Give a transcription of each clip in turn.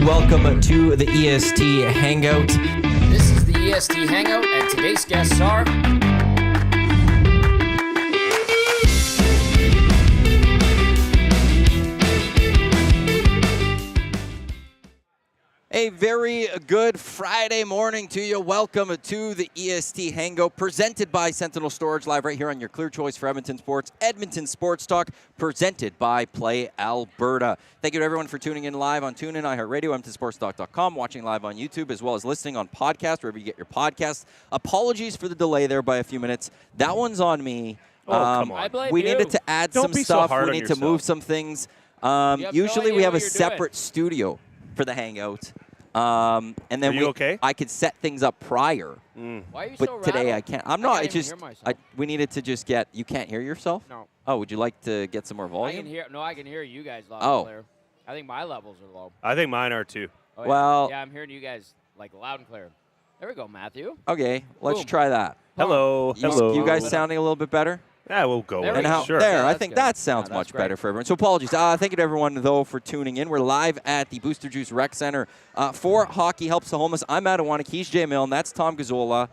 welcome to the EST Hangout. This is the EST Hangout, and today's guests are... A very good Friday morning to you. Welcome to the EST Hangout, presented by Sentinel Storage, live right here on your clear choice for Edmonton Sports, Edmonton Sports Talk, presented by Play Alberta. Thank you to everyone for tuning in live on TuneIn, iHeartRadio, EdmontonSportsTalk.com, watching live on YouTube, as well as listening on podcast, wherever you get your podcasts. Apologies for the delay there by a few minutes. That one's on me. Come on. I blame we you. needed to add Don't some be so stuff. hard We on need yourself. to move some things. no Usually idea we have what a you're separate studio for the Hangout. And then Are you okay? I could set things up prior. Why are you But so today rattled? I can't. I'm not. can't It's even just hear myself. we needed to just get. You can't hear yourself? No. Oh, would you like to get some more I volume? can hear. No, I can hear you guys loud Oh. and clear. I think my levels are low. I think mine are too. Oh, yeah. Well- yeah, I'm hearing you guys like loud and clear. There we go, Matthew. Okay, let's Boom. try that. Hello. You, Hello. you guys sounding a little bit better? Yeah, we'll go. There with we it. And go. how Sure. there? Yeah, I that's think good. that sounds Yeah, that's much great. better for everyone. So apologies. Thank you to everyone though for tuning in. We're live at the Booster Juice Rec Center for Hockey Helps the Homeless. I'm Matt Iwanyk. He's Jay Milne. That's Tom Gazzola.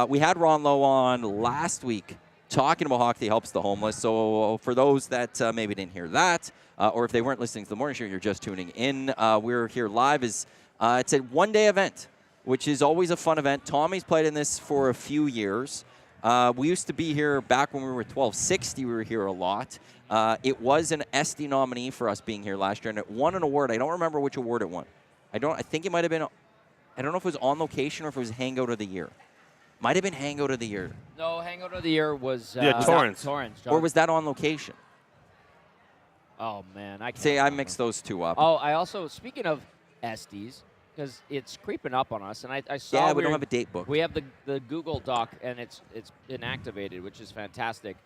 We had Ron Low on last week talking about Hockey Helps the Homeless. So for those that maybe didn't hear that, or if they weren't listening to the morning show, you're just tuning in. We're here live. It's a one-day event, which is always a fun event. Tommy's played in this for a few years. We used to be here back when we were 1260. We were here a lot. It was an EST nominee for us being here last year, and it won an award. I don't remember which award it won. I think it might have been. I don't know if it was on location or if it was Hangout of the Year. Might have been Hangout of the Year. No, Hangout of the Year was Torrance. Torrance. Or was that on location? Oh man, I can't See, I remember. mixed those two up. Oh, I also speaking of SDs, because it's creeping up on us, and I saw yeah, we we're- don't have a date book. We have the Google Doc, and it's inactivated, which is fantastic.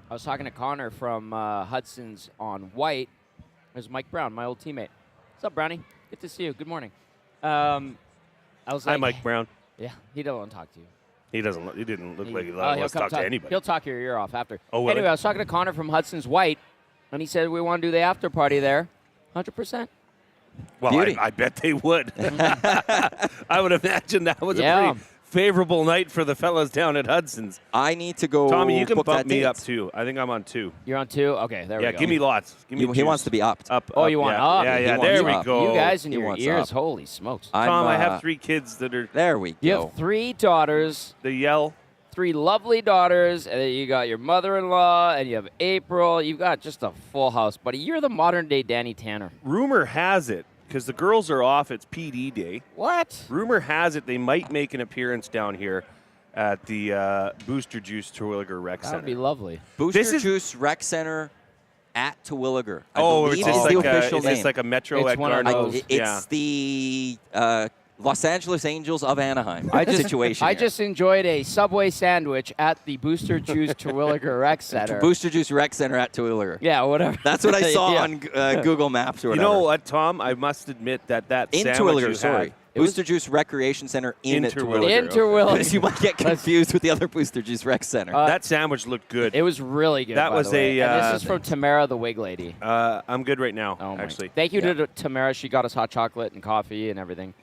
I was talking to Connor from Hudson's on White. There's Mike Brown, my old teammate. What's up, Brownie? Good to see you. Good morning. I was like, Hi, Mike Brown. Yeah, he don't talk to you. He doesn't. He didn't look like he he'll wants to come talk to anybody. He'll talk your ear off after. Oh, will anyway, he? I was talking to Connor from Hudson's White, and he said we want to do the after party there. 100%. Well, Beauty. I bet they would. I would imagine that was Yeah. a pretty favorable night for the fellas down at Hudson's. I need to go. Tommy, you can book bump that me date. up too. I think I'm on 2. You're on 2? Okay, there Yeah, we go. give me lots. Give me He juice. wants to be upped. Up. Oh, up, you want yeah. up? Yeah, He yeah. wants There we up. go. You guys and He your wants ears, up. holy smokes. Tom, I have 3 kids that are. There we You go. have 3 daughters. They yell. 3 lovely daughters, and then you got your mother-in-law, and you have April. You've got just a full house, buddy. You're the modern-day Danny Tanner. Rumor has it, because the girls are off, it's PD day. What? Rumor has it they might make an appearance down here at the Booster Juice Terwilliger Rec That Center. would be lovely. Booster This is- Juice Rec Center at Terwilliger. I Oh, believe it's is just the like official is name. this like a Metro It's at one of Garneau's? those. It's the Los Angeles Angels of Anaheim situation. I here. just enjoyed a Subway sandwich at the Booster Juice Terwilliger Rec Center. Booster Juice Rec Center at Terwilliger. Yeah, whatever. That's what I saw Yeah. on Google Maps or You whatever. know what, Tom? I must admit that in sandwich Terwilliger, you sorry. had, Booster Juice Recreation Center in In Terwilliger. Terwilliger. In Terwilliger. Because you might get confused with the other Booster Juice Rec Center. that sandwich looked good. It was really good. That by was the way. a, And uh, this is from Tamara, the wig lady. I'm good right now, Oh, my. actually. Thank you to Tamara. She got us hot chocolate and coffee and everything.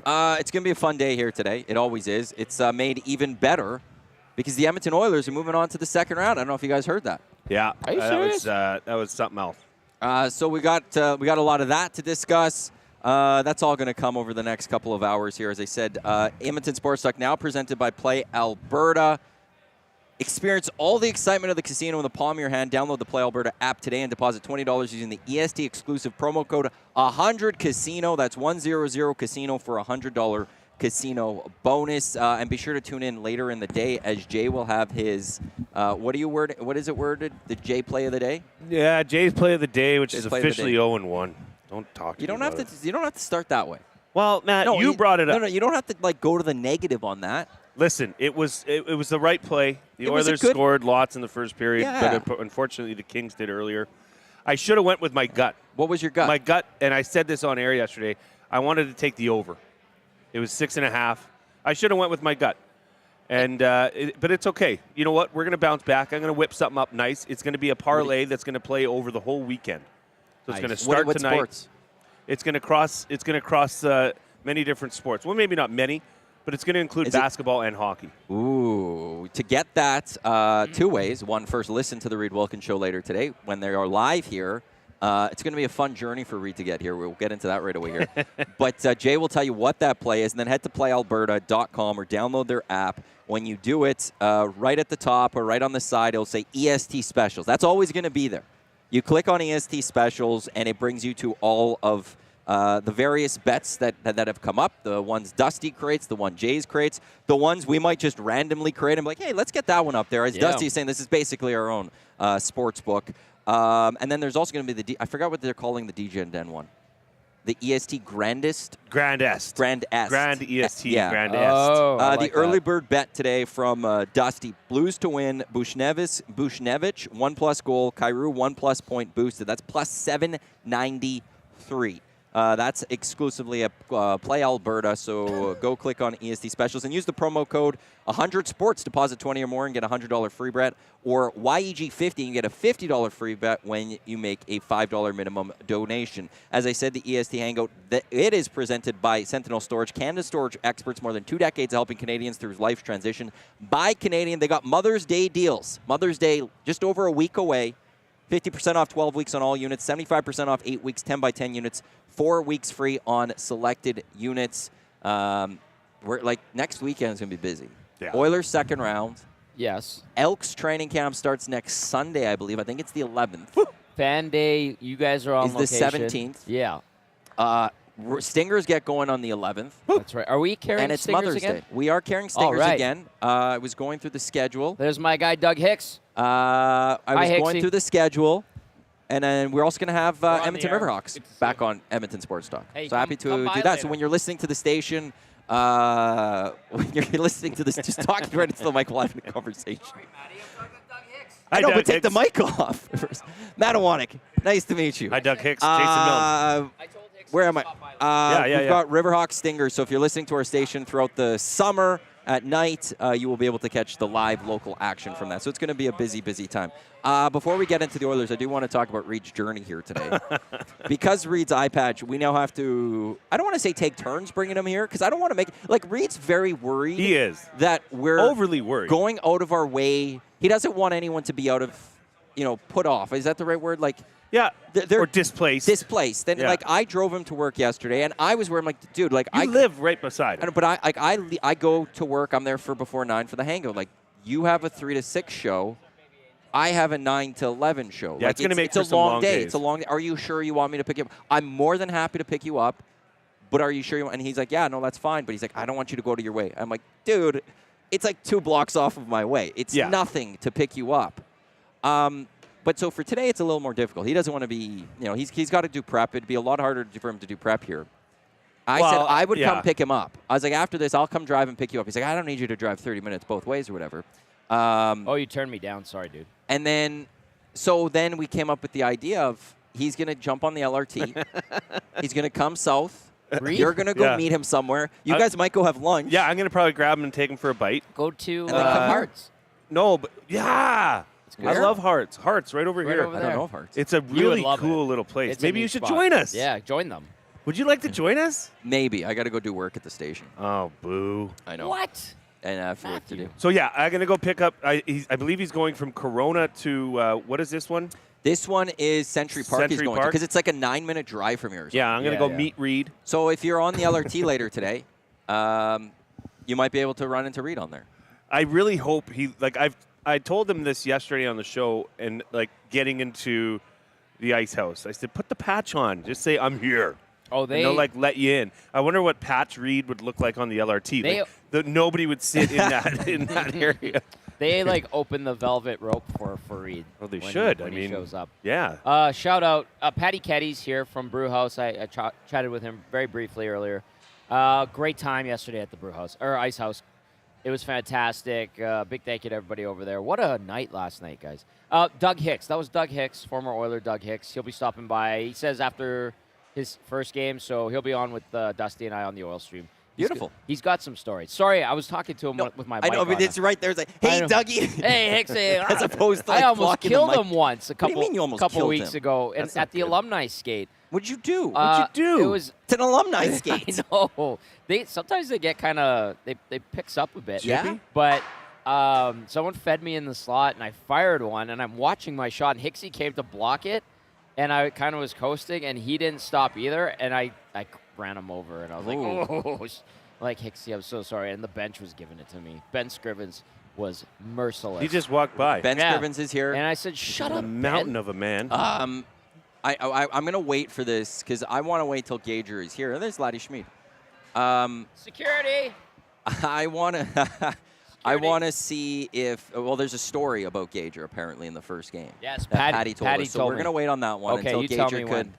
It's going to be a fun day here today. It always is. It's made even better because the Edmonton Oilers are moving on to the second round. I don't know if you guys heard that. Yeah, Are you serious? that was something else. So we got a lot of that to discuss. That's all going to come over the next couple of hours here. As I said, Edmonton Sports Talk now presented by Play Alberta. Experience all the excitement of the casino in the palm of your hand. Download the Play Alberta app today and deposit $20 using the EST exclusive promo code 100casino. That's 100casino for a $100 casino bonus. And be sure to tune in later in the day as Jay will have his what is it worded? The Jay play of the day? Yeah, Jay's play of the day, which Jay's is play of the officially day. 0-1. Don't talk to You me don't have about to. it. You don't have to start that way. Well, Matt, No, you brought it up. No, you don't have to go to the negative on that. Listen, it was the right play. The It was a Oilers good- scored lots in the first period, Yeah. but unfortunately the Kings did earlier. I should have went with my gut. What was your gut? My gut, and I said this on air yesterday, I wanted to take the over. It was 6.5. I should have went with my gut. And but it's okay. You know what? We're going to bounce back. I'm going to whip something up nice. It's going to be a parlay that's going to play over the whole weekend. So it's going to start what tonight. sports? It's going to cross many different sports. Well, maybe not many, but it's going to include basketball and hockey. Ooh, to get that 2 ways. One, first, listen to the Reed Wilkins Show later today when they are live here. It's going to be a fun journey for Reed to get here. We'll get into that right away here. But Jay will tell you what that play is, and then head to playalberta.com or download their app. When you do it, right at the top or right on the side, it'll say EST Specials. That's always going to be there. You click on EST Specials, and it brings you to all of the various bets that have come up, the ones Dusty creates, the one Jay's creates, the ones we might just randomly create and be like, hey, let's get that one up there. As Dusty's saying, this is basically our own sports book. And then there's also going to be I forgot what they're calling the DJ and Den one. The EST Grandest? Grand EST. Grand EST. Yeah. Grand Oh, EST. the early bird bet today from Dusty. Blues to win. Bushnevich, 1+ goal. Kyrou, 1+ point boosted. That's plus 793. That's exclusively a Play Alberta, so go click on EST Specials and use the promo code 100sports, deposit 20 or more and get a $100 free bet, or YEG50 and you get a $50 free bet when you make a $5 minimum donation. As I said, the EST Hangout, it is presented by Sentinel Storage, Canada storage experts, more than 2 decades helping Canadians through life's transition. By Canadian, they got Mother's Day deals. Mother's Day just over a week away. 50% off 12 weeks on all units, 75% off 8 weeks, 10x10 units, 4 weeks free on selected units. Next weekend is going to be busy. Yeah. Oilers second round. Yes. Elks training camp starts next Sunday, I believe. I think it's the 11th. Fan Day, you guys are on Is location. the 17th. Yeah. Stingers get going on the 11th. That's right. Are we carrying And it's Stingers Mother's again? Day. We are carrying Stingers right. again. I was going through the schedule. There's my guy, Doug Hicks. I was going Hicksy. through the schedule. And then we're also going to have on Edmonton the air. Riverhawks back on Edmonton Sports Talk. Hey, so happy come to by do that. later. So when you're listening to the station, when you're listening to this, just talking right into the mic while having a conversation. I know, Doug but take the Hicks. mic off. Matt Iwanyk, nice to meet you. Hi, Doug Hicks. Jason Milne. Where am I? We've yeah. got Riverhawks Stingers. So if you're listening to our station throughout the summer at night, you will be able to catch the live local action from that. So it's going to be a busy, busy time. Before we get into the Oilers, I do want to talk about Reed's journey here today. Because Reed's eye patch, we now have to, I don't want to say take turns bringing him here, because I don't want to make, Reed's very worried. He is. That we're Overly worried. going out of our way. He doesn't want anyone to be out of, put off. Is that the right word? Yeah. They're or displaced. Displaced. Then, Yeah. I drove him to work yesterday, and I was where I'm like, dude, I live right beside I him. know, but I go to work. I'm there for before 9 for the hangout. You have a 3 to 6 show. I have a 9 to 11 show. Yeah, it's going to make it's for a some long day. days. It's a long day. Are you sure you want me to pick you up? I'm more than happy to pick you up, but are you sure you want? And he's like, yeah, no, that's fine. But he's like, I don't want you to go to your way. I'm like, dude, it's 2 blocks off of my way. It's nothing to pick you up. But so for today, it's a little more difficult. He doesn't want to be, he's got to do prep. It'd be a lot harder for him to do prep here. I said I would come pick him up. I was like, after this, I'll come drive and pick you up. He's like, I don't need you to drive 30 minutes both ways or whatever. You turned me down. Sorry, dude. And then, then we came up with the idea of he's going to jump on the LRT. He's going to come south. Reed? You're going to go meet him somewhere. You guys might go have lunch. Yeah, I'm going to probably grab him and take him for a bite. Go to And then come here. Hearts. No, but yeah. I Where? love Hearts. Hearts right over here. over I don't there. know if Hearts. It's a would really love cool it. little place. It's a Maybe neat you should spot. join us. Yeah, join them. Would you like to join us? Maybe. I got to go do work at the station. Oh, boo. I know. What? And I have work to do. So, yeah, I'm going to go pick up. I believe he's going from Corona to, what is this one? This one is Century Park he's Century going to, Park? because it's a 9-minute drive from here. Yeah, I'm going to go meet Reed. So if you're on the LRT later today, you might be able to run into Reed on there. I really hope I told him this yesterday on the show, and getting into the ice house. I said, put the patch on. Just say, I'm here. Oh, And they'll let you in. I wonder what Patch Reed would look like on the LRT. Nobody would sit in that area. They open the velvet rope for Reed. Well, they when should. When he shows up. Yeah. Shout out Patty Keddy's here from Brew House. I chatted with him very briefly earlier. Great time yesterday at the Brew House or Ice House. It was fantastic. Big thank you to everybody over there. What a night last night, guys. Doug Hicks. That was Doug Hicks, former Oiler Doug Hicks. He'll be stopping by. He says after his first game, so he'll be on with Dusty and I on the Oil Stream. Beautiful. He's got some stories. Sorry, I was talking to him with my mic I know, but on. it's right there. It's like, hey, Dougie. Hey, Hicks. As opposed to I almost blocking killed the mic. him once a What do you couple mean you almost couple killed weeks him? ago That's at not the good. alumni skate. What'd you do? What'd you do? It was It's an alumni skate. I know. Sometimes they get kind of they picks up a bit. Yeah. But someone fed me in the slot, and I fired one, and I'm watching my shot, and Hicksy came to block it, and I kind of was coasting, and he didn't stop either, and I ran him over, and I was like, oh, like, Hicksy, I'm so sorry, and the bench was giving it to me. Ben Scrivens was merciless. He just walked by. Ben Scrivens is here. And I said, shut up, a mountain of a man. I'm going to wait for this because I want to wait till Gager is here. There's Laddie Schmid. Security. I want to see if there's a story about Gager apparently in the first game. Yes, that Patty told us. So we're going to wait on that one Okay, until you tell Gager me could.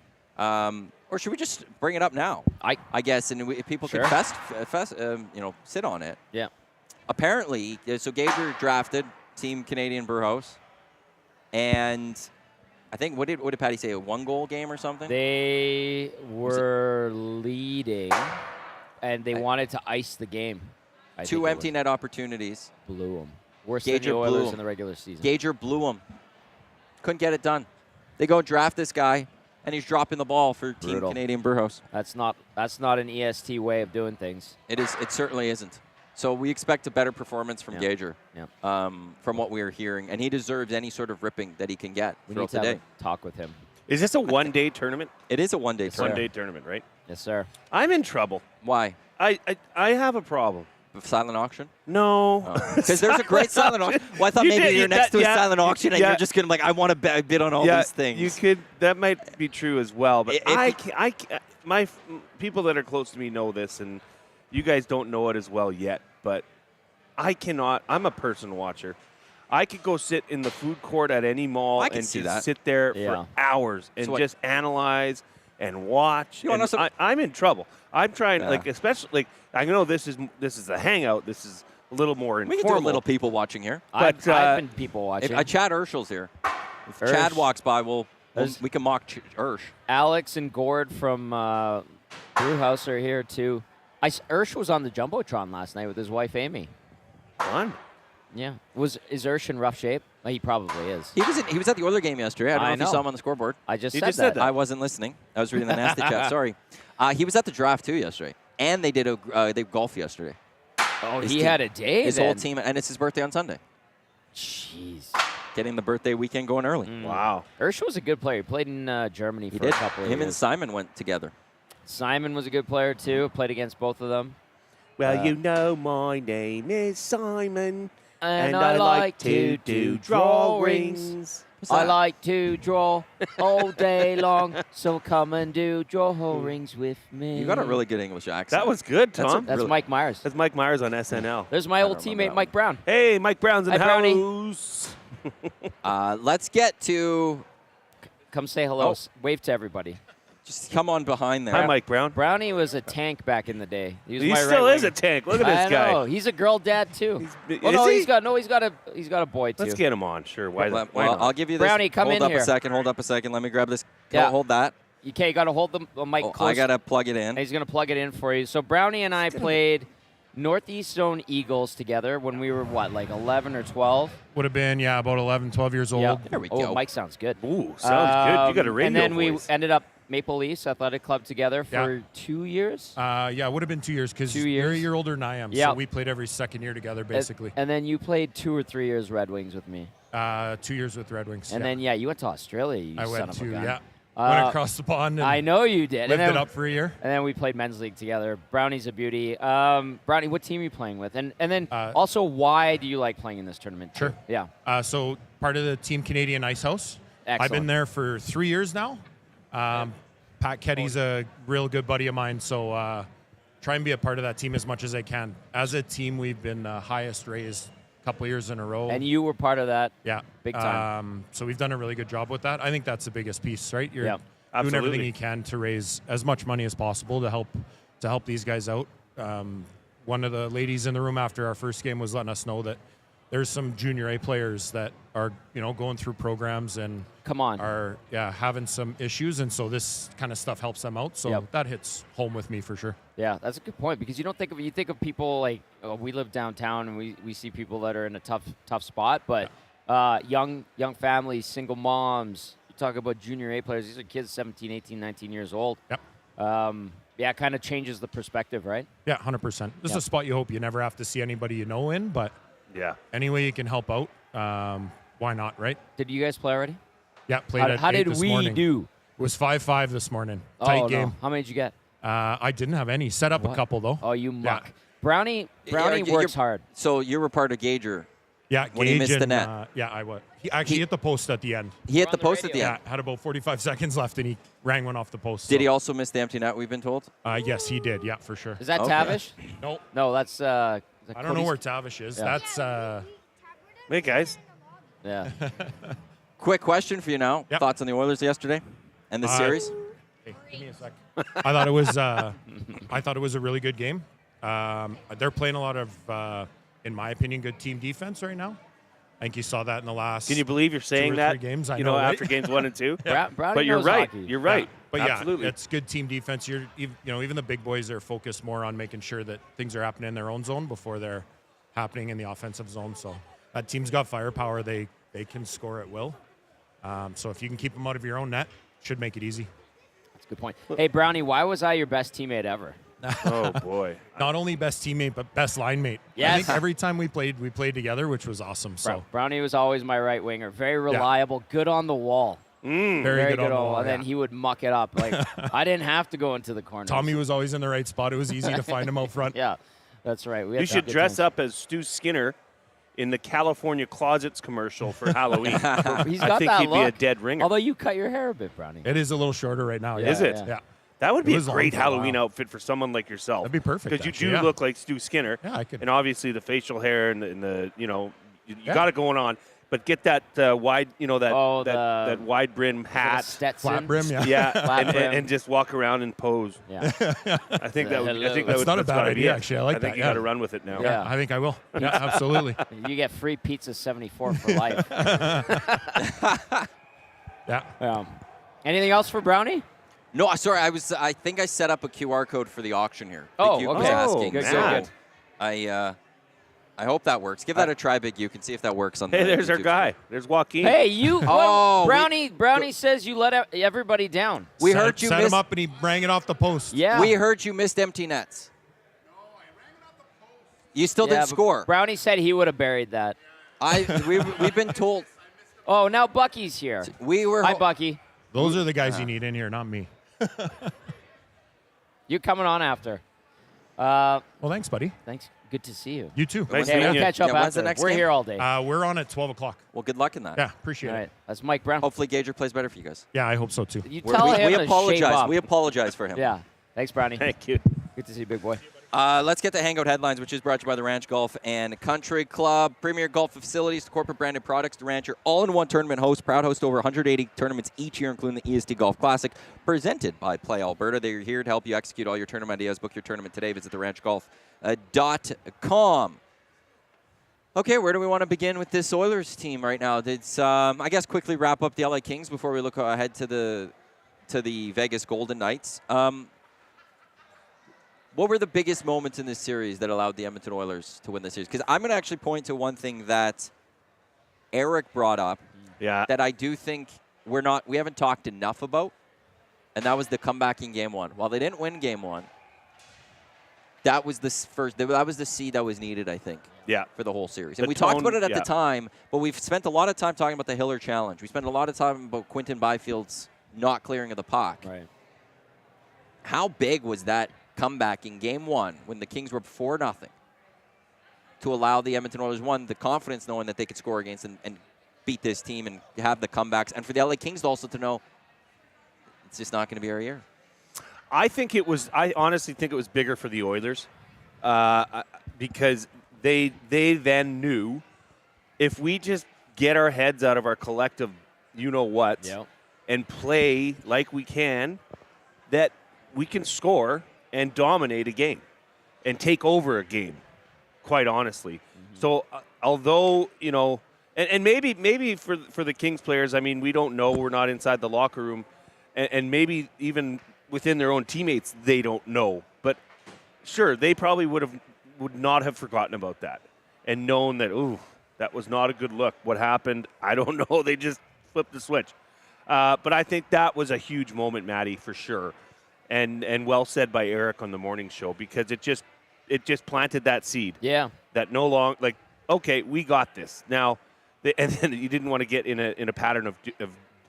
Or should we just bring it up now? I guess, and if people Sure. could sit on it. Yeah. Apparently, so Gager drafted Team Canadian Brewhouse, and I think what did Patty say? A 1-goal game or something? They were leading, and they wanted to ice the game. I think 2 it empty was. net opportunities. Blew them. Worse Gager than the blew Oilers 'em. in the regular season. Gager blew him. Couldn't get it done. They go draft this guy, and he's dropping the ball for Team Brutal. Canadian Brewhouse. That's not an EST way of doing things. It is. It certainly isn't. So we expect a better performance from Gager, from what we are hearing, and he deserves any sort of ripping that he can get We throughout need to the have day. a talk with him. Is this a one-day tournament? It is a one-day Yes, sir. tournament. One-day tournament, right? Yes, sir. I'm in trouble. Why? I have a problem. Silent auction? No. Because there's a great silent auction. Well, I thought maybe you're next to a silent auction and you're just going to I want to bid on all these things. You could. That might be true as well. But my people that are close to me know this, and you guys don't know it as well yet. But I cannot. I'm a person watcher. I could go sit in the food court at any mall and just sit there for hours and just analyze and watch. You And I'm in trouble. I'm trying, especially, I know this is a hangout. This is a little more informal. We can do a little people watching here. I've been people watching. Chad Urschel's here. If Ursch. Chad walks by, we can mock Ursch. Alex and Gord from Brewhouse are here, too. Ursch was on the Jumbotron last night with his wife, Amy. Fun. Yeah. Is Ursch in rough shape? He probably is. He was at the Oiler game yesterday. I don't know if you saw him on the scoreboard. I just said that. I wasn't listening. I was reading the nasty chat. Sorry. He was at the draft too yesterday, and they did they golf yesterday. Oh, he had a day. His whole team, and it's his birthday on Sunday. Jeez. Getting the birthday weekend going early. Wow. Ursch was a good player. He played in Germany for a couple of years. Him and Simon went together. Simon was a good player too. Played against both of them. Well, my name is Simon. And I like to do drawings. I like to draw all day long, so come and do drawings with me. You got a really good English accent. That was good, Tom. That's Mike Myers. That's Mike Myers on SNL. There's my old teammate, Mike Brown. Hey, Mike Brown's in the Brownie. house. Let's get to. Come say hello. Wave to everybody. Just come on behind there. Hi, Mike Brown. Brownie was a tank back in the day. He was He my still right is a winger. tank. Look at this guy. I know. He's a girl dad too. He's He's got a boy too. Let's get him on. Sure. Why not? I'll give you this. Brownie, come hold in up here. a second. Hold up a second. Let me grab this. Yeah. Hold that. You got to hold the mic close. I got to plug it in. And he's going to plug it in for you. So Brownie and I played Northeast Zone Eagles together when we were, 11 or 12? Would have been, about 11, 12 years old. Yeah. There we Oh, go. Mike sounds good. Ooh, sounds good. You got a radio And then voice. we ended up Maple Leafs Athletic Club together for 2 years. It would have been 2 years because 2 you're a years. year older than I am. Yeah. So we played every second year together, basically. And then you played 2 or 3 years Red Wings with me. 2 years with Red Wings. And then, you went to Australia, you I son went of to, a gun. went across the pond and I know you did. lived it up for a year. And then we played men's league together. Brownie's a beauty. Brownie, what team are you playing with? And then also, why do you like playing in this tournament? Sure. Too? Yeah. So part of the Team Canadian Ice House. Excellent. I've been there for 3 years now. Pat Ketty's a real good buddy of mine, so try and be a part of that team as much as I can. As a team, we've been highest raised a couple years in a row. And you were part of that. Yeah. Big time. So we've done a really good job with that. I think that's the biggest piece, right? You're doing Absolutely. everything you can to raise as much money as possible to help these guys out. One of the ladies in the room after our first game was letting us know that there's some junior A players that are, going through programs and Come on. are having some issues, and so this kind of stuff helps them out. So that hits home with me for sure. Yeah, that's a good point because you think of people like we live downtown and we see people that are in a tough spot, but young families, single moms, talk about junior A players. These are kids 17, 18, 19 years old. Yep. It kind of changes the perspective, right? Yeah, 100%. This is a spot you hope you never have to see anybody you know in, but any way you can help out, why not, right? Did you guys play already? Yeah, played at 8 this morning. How did we do? It was 5-5 this morning. Tight game. No. How many did you get? I didn't have any. Set up a couple, though. Oh, you muck. Yeah. Brownie works hard. So you were part of Gager. Yeah, when he missed the net. I was. He actually hit the post at the end. He hit the post at the end. Yeah, had about 45 seconds left, and he rang one off the post. Did he also miss the empty net, we've been told? Yes, he did. Yeah, for sure. Is that Tavish? No, that's I don't know where Tavish is. Yeah. That's Hey, guys. Yeah. Quick question for you now. Yep. Thoughts on the Oilers yesterday and the series? Hey, give me a sec. I thought it was a really good game. They're playing a lot of, in my opinion, good team defense right now. I think you saw that in the last. Can you believe you're saying 2 or that? 3 games? I you know, right? after games 1 and 2. Brownie But you're knows right. hockey. You're right. But absolutely. yeah, it's good team defense. Even the big boys are focused more on making sure that things are happening in their own zone before they're happening in the offensive zone. So that team's got firepower. They can score at will. So if you can keep them out of your own net, should make it easy. That's a good point. Hey, Brownie, why was I your best teammate ever? Oh, boy. Not only best teammate, but best line mate. Yes. I think every time we played together, which was awesome. So Brownie was always my right winger. Very reliable, good on the wall. very good on the wall. And then he would muck it up. Like I didn't have to go into the corner. Tommy was always in the right spot. It was easy to find him out front. Yeah, that's right. You should dress up as Stu Skinner in the California Closets commercial for Halloween. He's got I think that he'd look. be a dead ringer. Although you cut your hair a bit, Brownie. It is a little shorter right now. Is it? Yeah. That would be It a was great long for a Halloween while. outfit for someone like yourself. That'd be perfect. Because you actually, do look like Stu Skinner. Yeah, I could. And obviously the facial hair and the you got it going on. But get that wide, that wide brim hat, Stetson. Flat brim, yeah. yeah, Flat brim. and just walk around and pose. Yeah. I think that would. I think That's not a that's bad gotta be idea, it. actually. I like I think that, you yeah. got to run with it now. Yeah. I think I will. Yeah, absolutely. You get free pizza 74 for life. Yeah. Anything else for Brownie? No, sorry. I think I set up a QR code for the auction here. Oh, Big Uke okay. was asking. Good, So good. I hope that works. Give that a try, Big Uke, and see if that works on. Hey, the there's our YouTube guy. There's Joaquin. Hey, you. Oh, Brownie says you let everybody down. We Set- heard you set missed. him up and he rang it off the post. Yeah. We heard you missed empty nets. You still Yeah, didn't but score. Brownie said he would have buried that. We've been told. Oh, now Bucky's here. We were. Hi, Bucky. Those are the guys you need in here, not me. You coming on after. Well, thanks, buddy. Thanks. Good to see you. You too. Nice Okay, meeting we'll you. catch up Yeah, when's after. the next We're game? here all day. We're on at 12 o'clock. Well, good luck in that. Yeah, appreciate All it. right. That's Mike Brown. Hopefully, Gager plays better for you guys. Yeah, I hope so too. You tell him we to shape apologize. up. We apologize for him. Yeah. Thanks, Brownie. Thank you. Good to see you, big boy. Let's get to Hangout Headlines, which is brought to you by the Ranch Golf and Country Club. Premier golf facilities, corporate branded products. The Ranch, your all-in-one tournament host. Proud host over 180 tournaments each year, including the EST Golf Classic, presented by Play Alberta. They're here to help you execute all your tournament ideas. Book your tournament today. Visit theranchgolf.com. Okay, where do we want to begin with this Oilers team right now? It's, I guess, quickly wrap up the LA Kings before we look ahead to the Vegas Golden Knights. What were the biggest moments in this series that allowed the Edmonton Oilers to win the series? Because I'm going to actually point to one thing that Eric brought up that I do think we haven't talked enough about, and that was the comeback in Game 1. While they didn't win Game 1, that was the seed that was needed, I think, for the whole series. And we talked about it at the time, but we've spent a lot of time talking about the Hiller Challenge. We spent a lot of time about Quinton Byfield's not clearing of the puck. Right. How big was that comeback in Game 1 when the Kings were 4-0 to allow the Edmonton Oilers, the confidence knowing that they could score against and beat this team and have the comebacks, and for the LA Kings also to know it's just not going to be our year? I honestly think it was bigger for the Oilers because they then knew if we just get our heads out of our collective you-know-what and play like we can, that we can score and dominate a game and take over a game, quite honestly. Mm-hmm. So although, and maybe for the Kings players, I mean, we don't know. We're not inside the locker room. And maybe even within their own teammates, they don't know. But sure, they probably would not have forgotten about that and known that, that was not a good look. What happened? I don't know. They just flipped the switch. But I think that was a huge moment, Maddie, for sure. And well said by Eric on the morning show, because it just planted that seed. Yeah. That no longer, like, okay, we got this. Now, and then you didn't want to get in a pattern of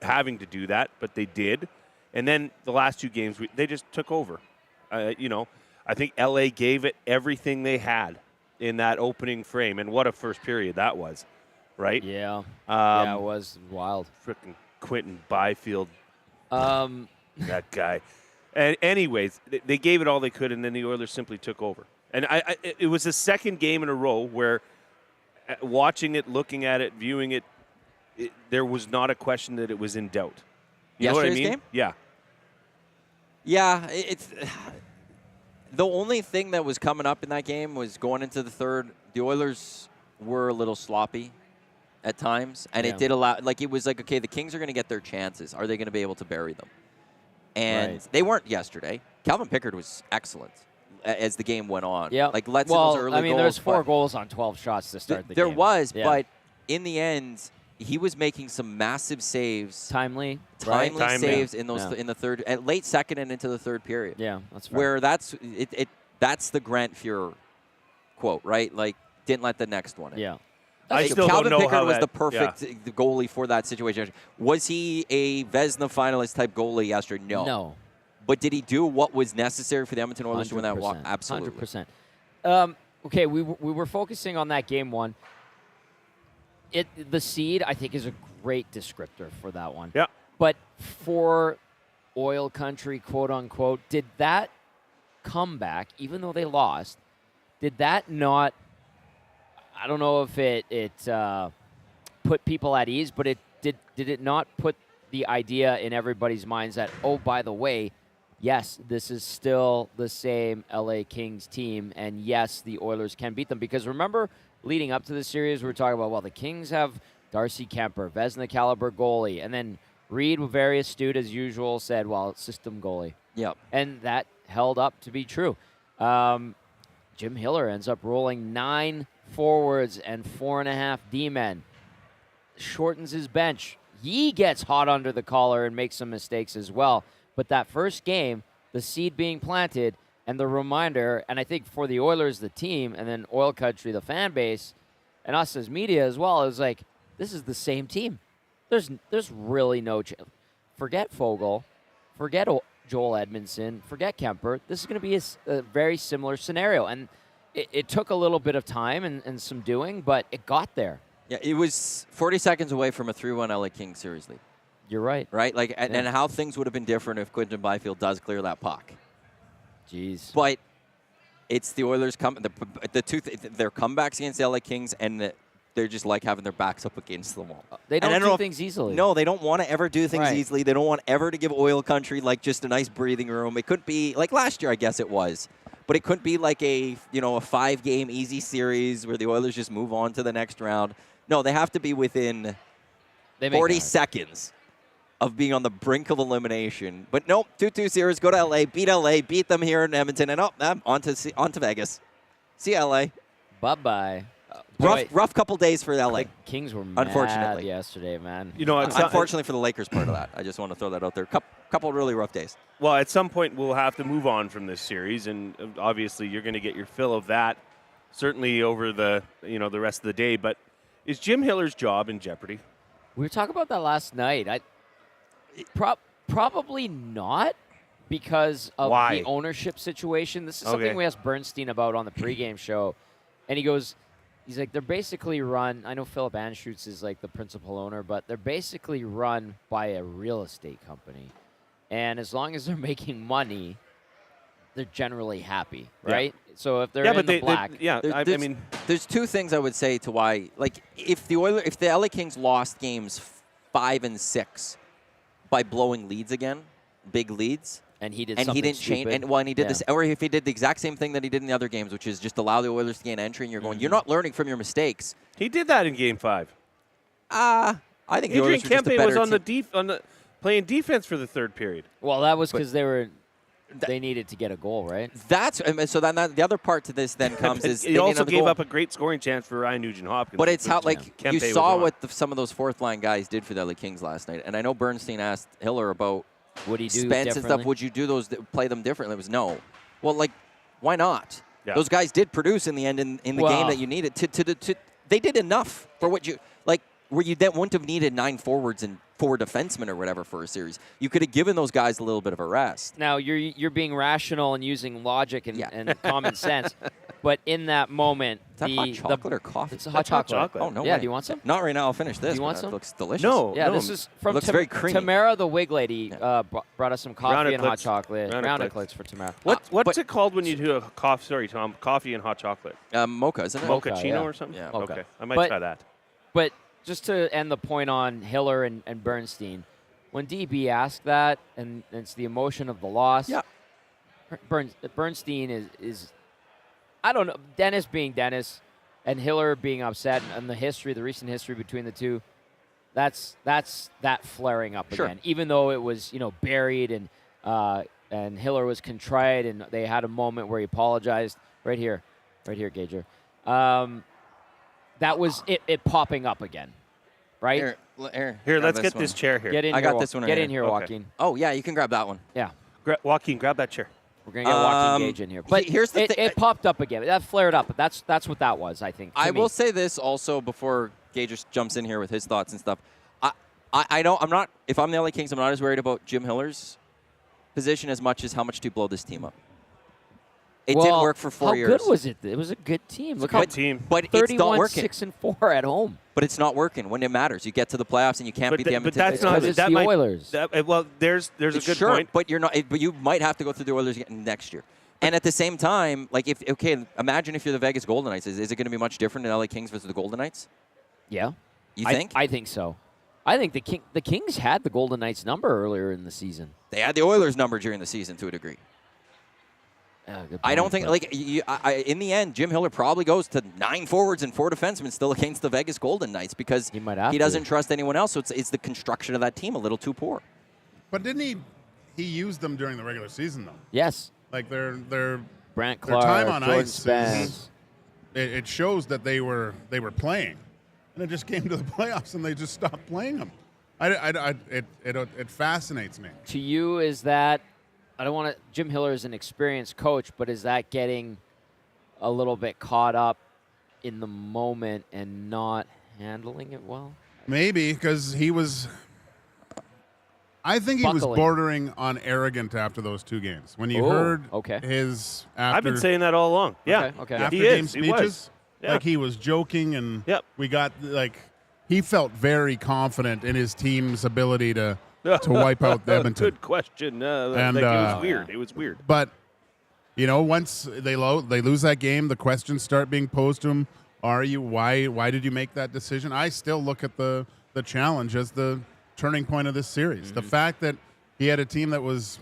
having to do that, but they did. And then the last 2 games, they just took over. I think LA gave it everything they had in that opening frame. And what a first period that was, right? Yeah. Yeah, it was wild. Frickin' Quentin Byfield. That guy. And anyways, they gave it all they could, and then the Oilers simply took over. And it was the second game in a row where watching it, looking at it, viewing it, there was not a question that it was in doubt. You know what I mean? Game? Yeah. Yeah, it's the only thing that was coming up in that game was going into the third. The Oilers were a little sloppy at times, and it did allow. Like it was like, okay, the Kings are going to get their chances. Are they going to be able to bury them? And they weren't yesterday. Calvin Pickard was excellent as the game went on. Yeah. Like Letson was early goals. there's 4 goals on 12 shots to start the game. There was, but in the end, he was making some massive saves. Timely saves in those in the third, at late second and into the third period. Yeah, that's fair. Where that's the Grant Fuhrer quote, right? Like, didn't let the next one in. Yeah. I still Calvin don't know Pickard how was that, the perfect goalie for that situation. Was he a Vezina finalist type goalie yesterday? No. But did he do what was necessary for the Edmonton Oilers to win that walk? Absolutely. 100%. Okay, we were focusing on that game one. The seed, I think, is a great descriptor for that one. Yeah. But for oil country, quote unquote, did that comeback, even though they lost, did that not? I don't know if it put people at ease, but did it not put the idea in everybody's minds that, oh, by the way, yes, this is still the same LA Kings team, and yes, the Oilers can beat them. Because remember, leading up to the series, we were talking about, well, the Kings have Darcy Kemper, Vezina caliber goalie, and then Reed, very astute as usual, said, well, it's system goalie. Yep. And that held up to be true. Jim Hiller ends up rolling 9 forwards and 4.5 D-men. Shortens his bench. He gets hot under the collar and makes some mistakes as well. But that first game, the seed being planted, and the reminder, and I think for the Oilers, the team, and then Oil Country, the fan base, and us as media as well, is like, this is the same team. There's really no chance. Forget Fogle. Forget Joel Edmondson. Forget Kemper. This is going to be a very similar scenario. And it took a little bit of time and some doing, but it got there. Yeah, it was 40 seconds away from a 3-1 LA Kings series lead. You're right. Right? Like, and how things would have been different if Quinton Byfield does clear that puck. Jeez. But it's the Oilers' their comebacks against the LA Kings, and they're just like having their backs up against the wall. They don't do things easily. No, they don't want to ever do things easily. They don't want ever to give Oil Country like just a nice breathing room. It couldn't be like last year, I guess it was. But it couldn't be like a 5-game easy series where the Oilers just move on to the next round. No, they have to be within 40 seconds of being on the brink of elimination. But nope, 2-2 series, go to LA, beat them here in Edmonton, and on to Vegas. See LA. Bye-bye. Rough couple days for LA. The Kings were mad unfortunately yesterday, man. Unfortunately for the Lakers part of that. I just want to throw that out there. Couple really rough days. Well, at some point we'll have to move on from this series, and obviously you're going to get your fill of that, certainly over the the rest of the day. But is Jim Hiller's job in jeopardy? We were talking about that last night. Probably not, because of the ownership situation. This is something we asked Bernstein about on the pregame show, and he's like, they're basically run. I know Philip Anschutz is like the principal owner, but they're basically run by a real estate company, and as long as they're making money, they're generally happy, right? Yeah. So if they're in the black, there's two things I would say to why. Like, if the LA Kings lost games 5 and 6 by blowing leads again, big leads. And he didn't change. And he did this, or if he did the exact same thing that he did in the other games, which is just allow the Oilers to gain entry, and you're going, you're not learning from your mistakes. He did that in Game 5. I think Adrian Kempe was on the playing defense for the third period. Well, that was because they were they needed to get a goal, right? So then the other part to this then comes is he also gave up a great scoring chance for Ryan Nugent-Hopkins. But it's how you saw what some of those fourth line guys did for the LA Kings last night, and I know Bernstein asked Hiller about would he do Spence and stuff. Would you do those? Play them differently? It was no. Well, why not? Yeah. Those guys did produce in the end in the game that you needed. They did enough for what you where you then wouldn't have needed 9 forwards and 4 defensemen or whatever for a series. You could have given those guys a little bit of a rest. Now you're being rational and using logic and common sense, but in that moment, is that hot chocolate or coffee? It's a hot chocolate. Oh no! Yeah, way. do you want some? Not right now. I'll finish this. Do you want some? It looks delicious. No. Yeah, this is from looks very creamy. Tamara, the wig lady, brought us some coffee and hot chocolate. Round of clicks for Tamara. What's it called when you do a coffee? Sorry, Tom. Coffee and hot chocolate. Mocha, isn't it? Mochaccino or something. Yeah. Okay, I might try that. But just to end the point on Hiller and Bernstein, when DB asked that, and it's the emotion of the loss, Bernstein is, I don't know, Dennis being Dennis and Hiller being upset, and the recent history between the two, that's that flaring up again. Even though it was, buried and Hiller was contrite and they had a moment where he apologized. Right here, Gager. That was it popping up again, right? Here, let's get this chair here. Get in I here, got this one. Get in Okay. here, Joaquin. Oh yeah, you can grab that one. Yeah, Joaquin, grab that chair. we're gonna get Joaquin Gage in here. But here's the thing. It popped up again. That flared up, but that's what that was. I think. I will say this also before Gage just jumps in here with his thoughts and stuff. I don't. I'm not. If I'm the LA Kings, I'm not as worried about Jim Hiller's position as much as how much to blow this team up. It didn't work for 4 years. How good was it? It was a good team. Look how team. But it's not working. 31-6-4 at home. But it's not working when it matters. You get to the playoffs and you can't beat the Edmonton. But that's not. It's the Oilers. There's a good point. But you're not. But you might have to go through the Oilers again next year. And at the same time, imagine if you're the Vegas Golden Knights. Is it going to be much different in LA Kings versus the Golden Knights? Yeah. You think? I think so. I think the Kings had the Golden Knights number earlier in the season. They had the Oilers number during the season to a degree. I don't think in the end, Jim Hiller probably goes to 9 forwards and 4 defensemen still against the Vegas Golden Knights because he doesn't trust anyone else. So it's the construction of that team a little too poor. But didn't he used them during the regular season though? Yes. Like their Brant Clark, time on Jordan ice Spence. It shows that they were playing, and it just came to the playoffs and they just stopped playing them. It fascinates me. To you, is that? I don't want to. Jim Hiller is an experienced coach, but is that getting a little bit caught up in the moment and not handling it well? Maybe because he was. I think he was bordering on arrogant after those 2 games. When you heard his after. I've been saying that all along. Yeah. Okay. After game speeches, he was joking, and we got he felt very confident in his team's ability to wipe out the Edmonton. Good question. And it was weird. It was weird. But once they lose that game, the questions start being posed to him. Why did you make that decision? I still look at the challenge as the turning point of this series. Mm-hmm. The fact that he had a team that was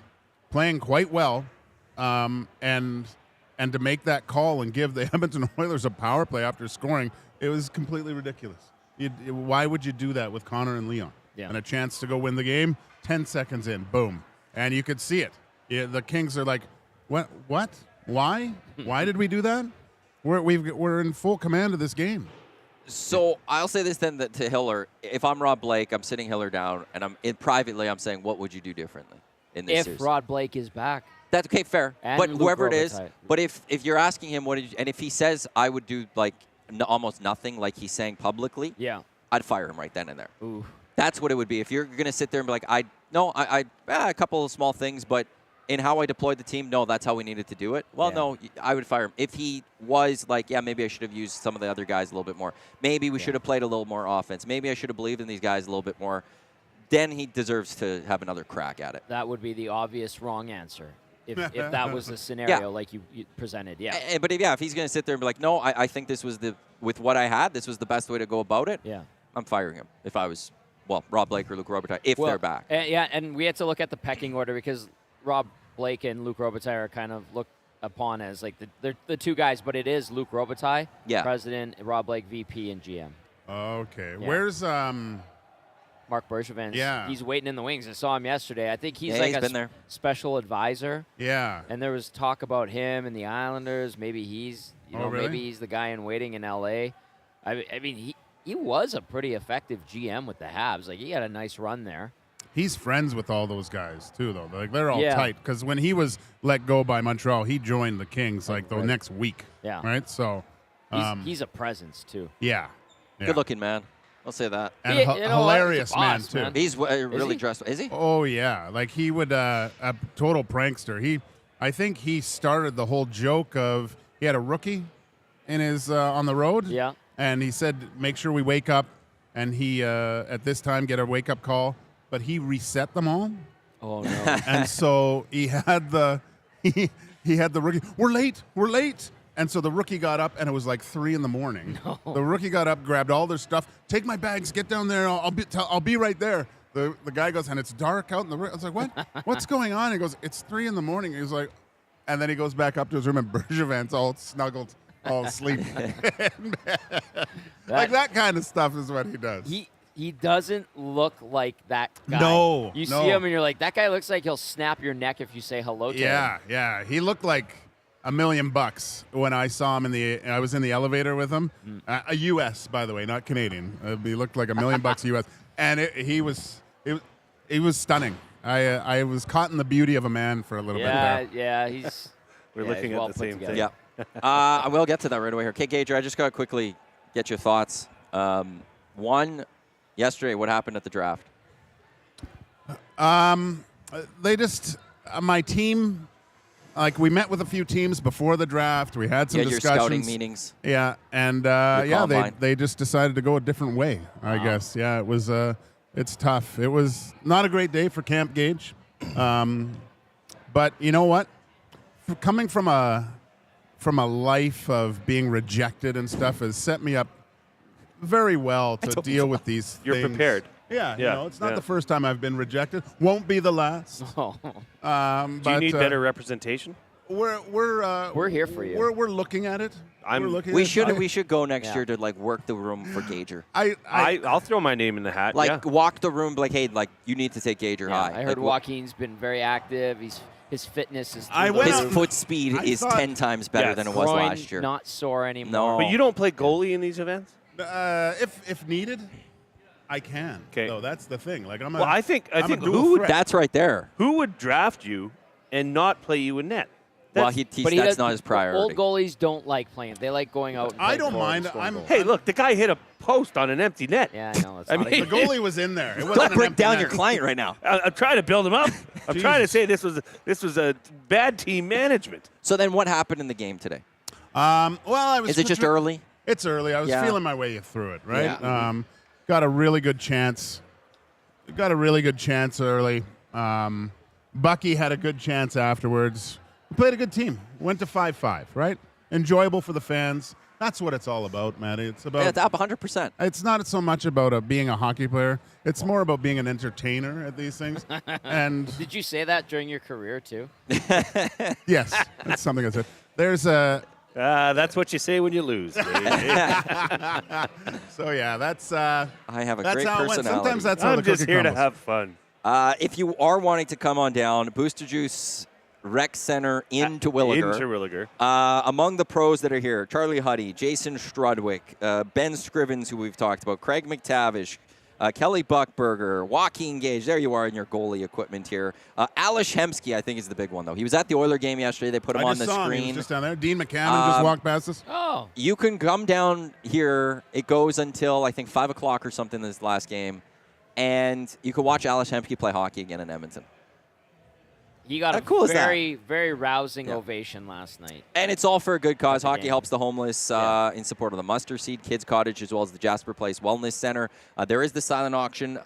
playing quite well, and to make that call and give the Edmonton Oilers a power play after scoring, it was completely ridiculous. Why would you do that with Connor and Leon? Yeah. And a chance to go win the game, 10 seconds in, boom. And you could see it. The Kings are like, what? Why? Why did we do that? We're in full command of this game. So I'll say this then to Hiller. If I'm Rob Blake, I'm sitting Hiller down, and privately I'm saying, what would you do differently in this series? If Rod Blake is back. That's okay, fair. And but Luke whoever Robitaille. it is, but if you're asking him and if he says I would do almost nothing like he's saying publicly, I'd fire him right then and there. Ooh. That's what it would be. If you're going to sit there and be like, a couple of small things, but in how I deployed the team, no, that's how we needed to do it. Well, no, I would fire him. If he was like, maybe I should have used some of the other guys a little bit more. Maybe we should have played a little more offense. Maybe I should have believed in these guys a little bit more. Then he deserves to have another crack at it. That would be the obvious wrong answer. If that was the scenario like you presented, But if he's going to sit there and be like, no, I think this was with what I had, this was the best way to go about it, I'm firing him if I was, Rob Blake or Luke Robitaille, if they're back. And we had to look at the pecking order because Rob Blake and Luke Robitaille are kind of looked upon as they're the 2 guys, but it is Luke Robitaille, president, Rob Blake, VP, and GM. Okay. Yeah. Where's Mark Bergevin's. Yeah. He's waiting in the wings. I saw him yesterday. I think he's Yeah, like he's a been there. special advisor. Yeah. And there was talk about him and the Islanders. Maybe he's, Really? maybe he's the guy in waiting in L.A. I mean, he was a pretty effective GM with the Habs. Like, he had a nice run there. He's friends with all those guys too, though. Like they're all Yeah. tight. Because when he was let go by Montreal, he joined the Kings like the Right. next week. Yeah. Right. So. He's a presence, too. Yeah. Good looking man. I'll say that. And Yeah, you know what? hilarious He's a boss, man too. man. He's really he? dressed. Is he? Oh yeah, like he would a total prankster. I think he started the whole joke of he had a rookie in his on the road. Yeah. And he said, make sure we wake up, and he at this time get a wake up call, but he reset them all, Oh, no. and so he had the he had the rookie. We're late. And so the rookie got up, and it was like 3 a.m. No. The rookie got up, grabbed all their stuff. Take my bags, get down there. I'll be right there. The guy goes, and it's dark out in the room. I was like, what? What's going on? He goes, it's 3 a.m. He's like, and then he goes back up to his room, and Bergevin's all snuggled, all asleep. Like that kind of stuff is what he does. He doesn't look like that guy. No, You no. see him, and you're like, that guy looks like he'll snap your neck if you say hello to him. Yeah. He looked like $1 million when I saw him I was in the elevator with him. A U.S., by the way, not Canadian. He looked like $1 million U.S. And it was stunning. I was caught in the beauty of a man for a little bit there. Yeah, he's. We're yeah, looking he's at well the put same together. thing. Yeah. I will get to that right away here. Okay, Gager, I just got to quickly get your thoughts. One, yesterday, what happened at the draft? They just my team. Like we met with a few teams before the draft. We had some You had your discussions. scouting meetings. Yeah, and combine. they just decided to go a different way. I guess. Yeah, it was. It's tough. It was not a great day for Camp Gage, but you know what? Coming from a life of being rejected and stuff has set me up very well to deal with these. You're things. prepared. Yeah, you Yeah, know, it's not yeah. the first time I've been rejected. Won't be the last. Oh, Do you need better representation? We're here for you. We're looking at it. I'm- We're looking We at should it. we should go next Yeah. year to like work the room for Gager. I'll throw my name in the hat. Like yeah. walk the room like, hey, like you need to take Gager yeah. high. I heard like, Joaquin's been very active. His fitness is. I through went the his out- roof. foot speed I is thought- 10 times better Yes. than it was Groin last year. not sore anymore. No. But you don't play goalie in these events? if needed, I can. 'Kay. So that's the thing. Like I'm. Well, I think I'm a dual who would threat. That's right there. who would draft you and not play you in net? Well, That's- that's does- not his priority. Old goalies don't like playing. They like going out. And I playing don't forward and mind. scoring I'm- goals. Hey, look, the guy hit a post on an empty net. Yeah, I know. That's I not a mean- The good- goalie was in there. It wasn't Don't an break empty down net. your client right now. I'm trying to build him up. I'm trying to Jesus. say this was a bad team management. So then what happened in the game today? Well, I was. Is it just early? It's early. I was Yeah. feeling my way through it. Right. Yeah. Got a really good chance. Got a really good chance early. Bucky had a good chance afterwards. We played a good team. Went to 5-5. Right. Enjoyable for the fans. That's what it's all about, Matty. It's about. Yeah, it's up 100%. It's not so much about being a hockey player. It's more about being an entertainer at these things. And Did you say that during your career too? yes, that's something I said. There's a. That's what you say when you lose. So yeah, that's. I have a That's great how it went. personality. Sometimes that's how I'm the just cookie here to crumbles. have fun. If you are wanting to come on down, Booster Juice Rec Center in Terwilliger. Into Terwilliger. Among the pros that are here, Charlie Huddy, Jason Strudwick, Ben Scrivens, who we've talked about, Craig McTavish, Kelly Buckberger, Joaquin Gage. There you are in your goalie equipment here. Alish Hemsky, I think, is the big one, though. He was at the Oiler game yesterday. They put him I on just the saw him. He was screen. just down there. Dean McCammon just walked past us. Oh, You can come down here. It goes until, I think, 5 o'clock or something this last game. And you can watch Alish Hemsky play hockey again in Edmonton. he got How a cool is that? very, very rousing Yeah. ovation last night. And it's all for a good cause. At the Hockey game. helps the homeless in support of the Mustard Seed Kids Cottage, as well as the Jasper Place Wellness Center. There is the silent auction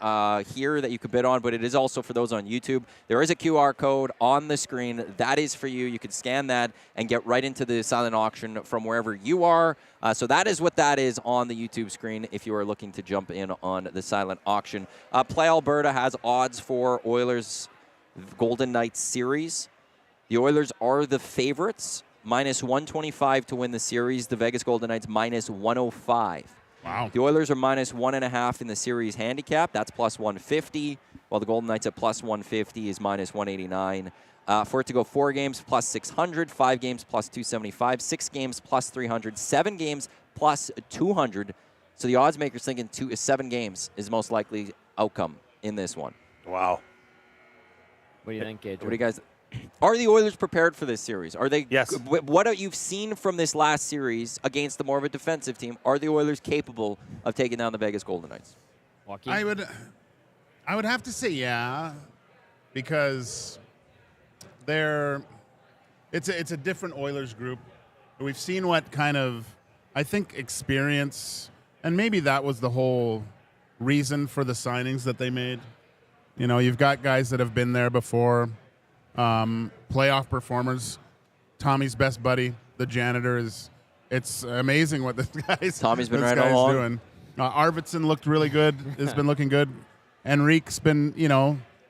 here that you could bid on, but it is also for those on YouTube. There is a QR code on the screen. That is for you. You can scan that and get right into the silent auction from wherever you are. So that is what that is on the YouTube screen if you are looking to jump in on the silent auction. Play Alberta has odds for Oilers Golden Knights series. The Oilers are the favorites, minus 125 to win the series. The Vegas Golden Knights minus 105 Wow. The Oilers are minus 1.5 in the series handicap. That's plus 150, while the Golden Knights at plus 150 is minus 189. For it to go 4 games, plus 600, 5 games, plus 275, 6 games, plus 300, 7 games, plus 200. So the odds makers thinking 7 games is most likely outcome in this one. Wow. What do you think, Gage? What do you guys? Are the Oilers prepared for this series? Are they? Yes. What you've seen from this last series against the more of a defensive team? Are the Oilers capable of taking down the Vegas Golden Knights? Joaquin? I would have to say yeah, because it's a different Oilers group. We've seen what kind of, I think, experience, and maybe that was the whole reason for the signings that they made. You know, you've got guys that have been there before, playoff performers. Tommy's best buddy, the janitor, it's amazing what this guy's Tommy's been this right guy's along. doing. Arvidsson looked really good. Has been looking good. Enrique's been,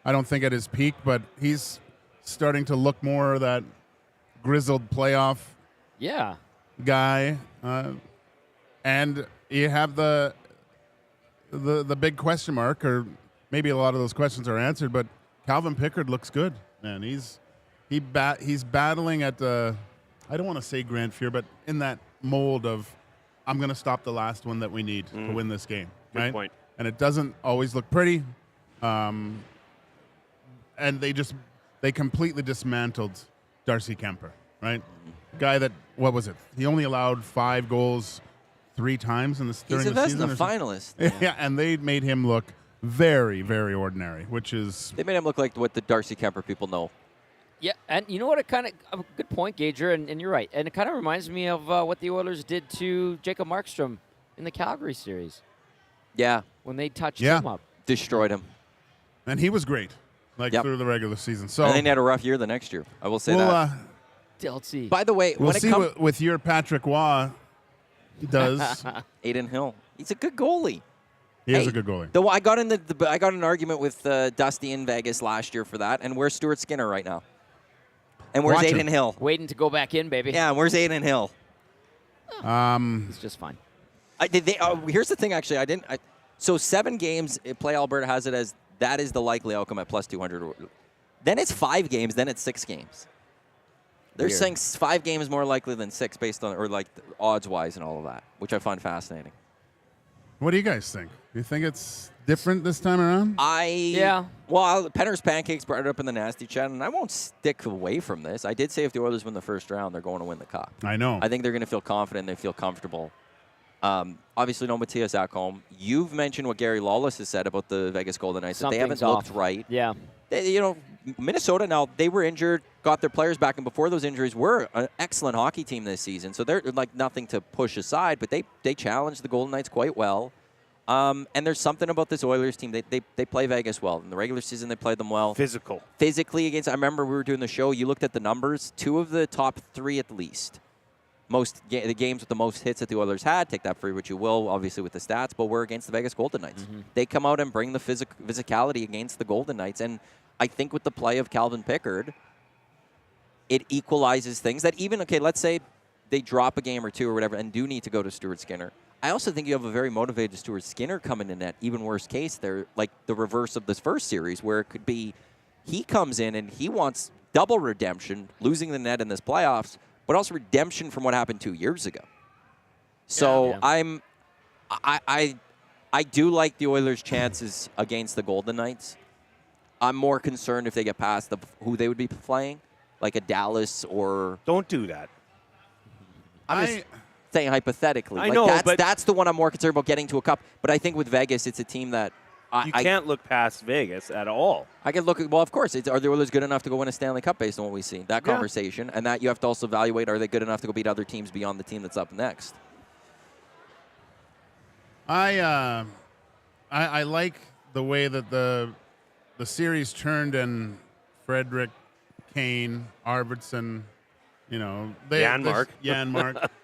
I don't think at his peak, but he's starting to look more that grizzled playoff Yeah. guy. And you have the big question mark, or maybe a lot of those questions are answered, but Calvin Pickard looks good, man. He's battling at the, I don't want to say grand fear, but in that mold of, I'm going to stop the last one that we need to win this game. Good right? point. And it doesn't always look pretty. And they completely dismantled Darcy Kemper, right? Guy that, what was it? He only allowed 5 goals 3 times during the season. He's a Vezina finalist. Yeah, and they made him look very, very ordinary, which is... They made him look like what the Darcy Kemper people know. Yeah, and you know what? It kind of a good point, Gager, and you're right. And it kind of reminds me of what the Oilers did to Jacob Markstrom in the Calgary series Yeah, when they touched Yeah. him up. destroyed him. And he was great, Yep. through the regular season. So And then he had a rough year the next year. I will say we'll, that. Deltsy. By the way, we'll when it see comes with your Patrick Waugh does. Aiden Hill, he's a good goalie. He is Hey, a good goalie. Though I got in I got in an argument with Dusty in Vegas last year for that. And where's Stuart Skinner right now? And where's Watch Aiden him. Hill? Waiting to go back in, baby. Yeah, where's Aiden Hill? It's just fine. Here's the thing, actually. So 7 games, Play Alberta has it as that is the likely outcome at plus 200. Then it's 5 games, then it's 6 games. They're Weird. saying 5 games more likely than 6 based on, or like odds-wise and all of that, which I find fascinating. What do you guys think? Do you think it's different this time around? Yeah. Well, Penner's Pancakes brought it up in the Nasty Chat, and I won't stick away from this. I did say if the Oilers win the first round, they're going to win the Cup. I know. I think they're going to feel confident. They feel comfortable. Obviously, no Matthias Ekholm. You've mentioned what Gary Lawless has said about the Vegas Golden Knights, that they haven't Something's looked off. right. Yeah. Minnesota, now, they were injured, got their players back, and before those injuries were an excellent hockey team this season. So they're like nothing to push aside, but they challenged the Golden Knights quite well. And there's something about this Oilers team. They play Vegas well. In the regular season, they played them well. Physical. Physically against, I remember we were doing the show, you looked at the numbers, 2 of the top 3 at least. The games with the most hits that the Oilers had, take that for what you will, obviously with the stats, but were against the Vegas Golden Knights. Mm-hmm. They come out and bring the physicality against the Golden Knights, and I think with the play of Calvin Pickard, it equalizes things that even, let's say they drop a game or 2 or whatever and do need to go to Stuart Skinner. I also think you have a very motivated Stuart Skinner coming in at even worst case. They're like the reverse of this first series where it could be he comes in and he wants double redemption, losing the net in this playoffs, but also redemption from what happened 2 years ago. So Yeah. I do like the Oilers' chances against the Golden Knights. I'm more concerned if they get past who they would be playing, like a Dallas or. Don't do that. I'm just saying hypothetically. I know, but that's the one I'm more concerned about getting to a cup. But I think with Vegas, it's a team that you can't look past Vegas at all. I can look at. Well, of course, are the Oilers good enough to go win a Stanley Cup based on what we've seen? That conversation, and that you have to also evaluate: are they good enough to go beat other teams beyond the team that's up next? I like the way that the series turned and Frederick, Kane, Arvidsson, Janmark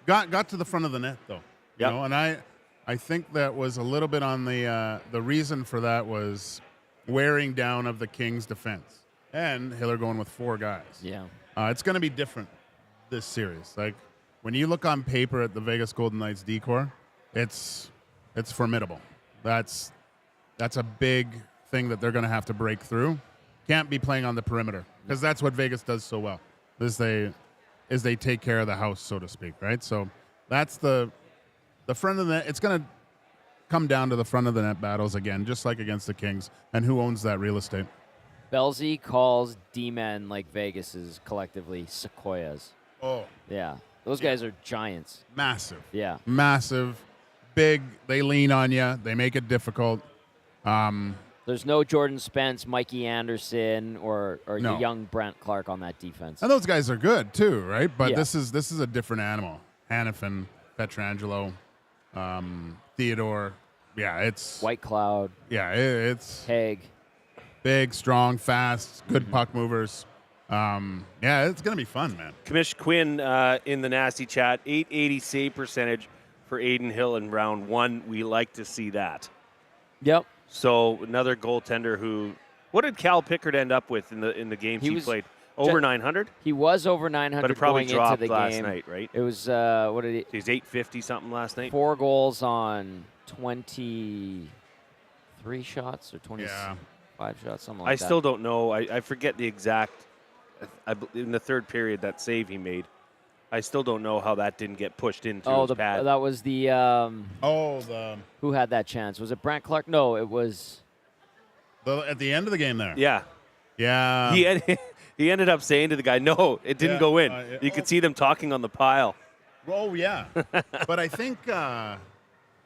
got to the front of the net though. Yep. And I think that was a little bit on the reason for that was wearing down of the Kings' defense and Hiller going with 4 guys. Yeah. It's going to be different this series. Like when you look on paper at the Vegas Golden Knights decor, it's it's formidable. That's a big thing that they're going to have to break through. Can't be playing on the perimeter because that's what Vegas does so well. Is they take care of the house, so to speak, right? So that's the front of the net. It's going to come down to the front of the net battles again, just like against the Kings, and who owns that real estate. Belzy calls D-men like Vegas's collectively sequoias. Oh. Yeah. Those guys are giants. Massive. Yeah. Massive, big. They lean on you. They make it difficult. There's no Jordan Spence, Mikey Anderson, or No. the young Brent Clark on that defense. And those guys are good too, right? But Yeah. this is a different animal. Hannafin, Petrangelo, Theodore. Yeah, it's White Cloud, it's Haig. big, strong, fast, good puck movers. Yeah, it's gonna be fun, man. Commish Quinn in the nasty chat, 880 save percentage for Aiden Hill in round 1. We like to see that. Yep. So another goaltender who, what did Cal Pickard end up with in the games he played? Over 900, He was over 900 but it probably going dropped into the last game. night, right? It was what did he? He's 850 something last night. 4 goals on 23 shots or 25 shots, something like I that. still don't know. I forget the exact. In the third period, that save he made, I still don't know how that didn't get pushed into his pad. that was the who had that chance? Was it Brant Clark? No, it was. At the end of the game there. Yeah. Yeah. He ended up saying to the guy, "No, it didn't go in." yeah. You could see them talking on the pile. Oh, yeah. But I think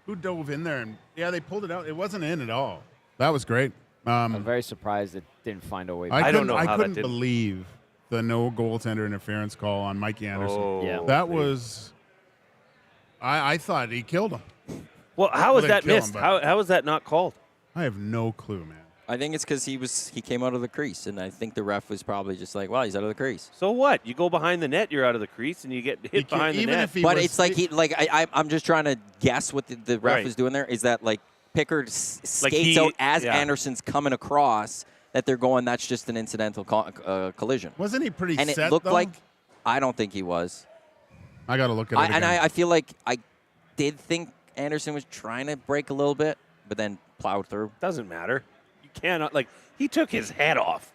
who dove in there and they pulled it out. It wasn't in at all. That was great. I'm very surprised it didn't find a way. I don't know how I that couldn't did. believe the no goaltender interference call on Mikey Anderson. Oh, Yeah. That was. I thought he killed him. Well, how was they that kill him, missed? but- How was that not called? I have no clue, man. I think it's because he came out of the crease, and I think the ref was probably just like, well, he's out of the crease. So what? You go behind the net, you're out of the crease, and you get hit behind the even net. if he But was, it's like I'm just trying to guess what the ref Right. is doing there. Is that like Pickard Like skates out as yeah. Anderson's coming across, that they're going, that's just an incidental collision. wasn't he pretty And set, it looked though? like, I don't think he was. I got to look at it again. And I feel like I did think Anderson was trying to break a little bit, but then plowed through. Doesn't matter. You cannot he took his head off.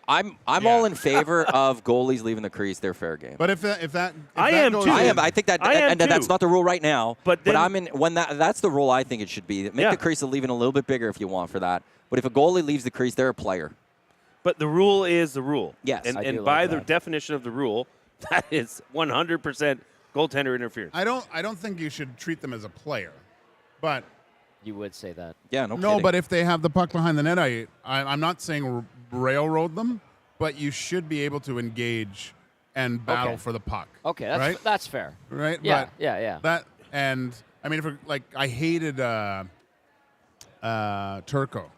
I'm all in favor of goalies leaving the crease. They're fair game. But if that I that am goes too. I in- am. I think that, I am and that's too. not the rule right now. But then- I'm in when that's the rule. I think it should be. Make Yeah. the crease a leaving a little bit bigger if you want for that. But if a goalie leaves the crease, they're a player. But the rule is the rule. Yes, and I do and like by the that. definition of the rule, that is 100% goaltender interference. I don't think you should treat them as a player. But You would say that. Yeah, no. no, kidding. but if they have the puck behind the net, I'm not saying railroad them, but you should be able to engage and battle Okay. for the puck. Okay, right? that's fair. Right? Yeah, But yeah. That and I mean, I hated Turco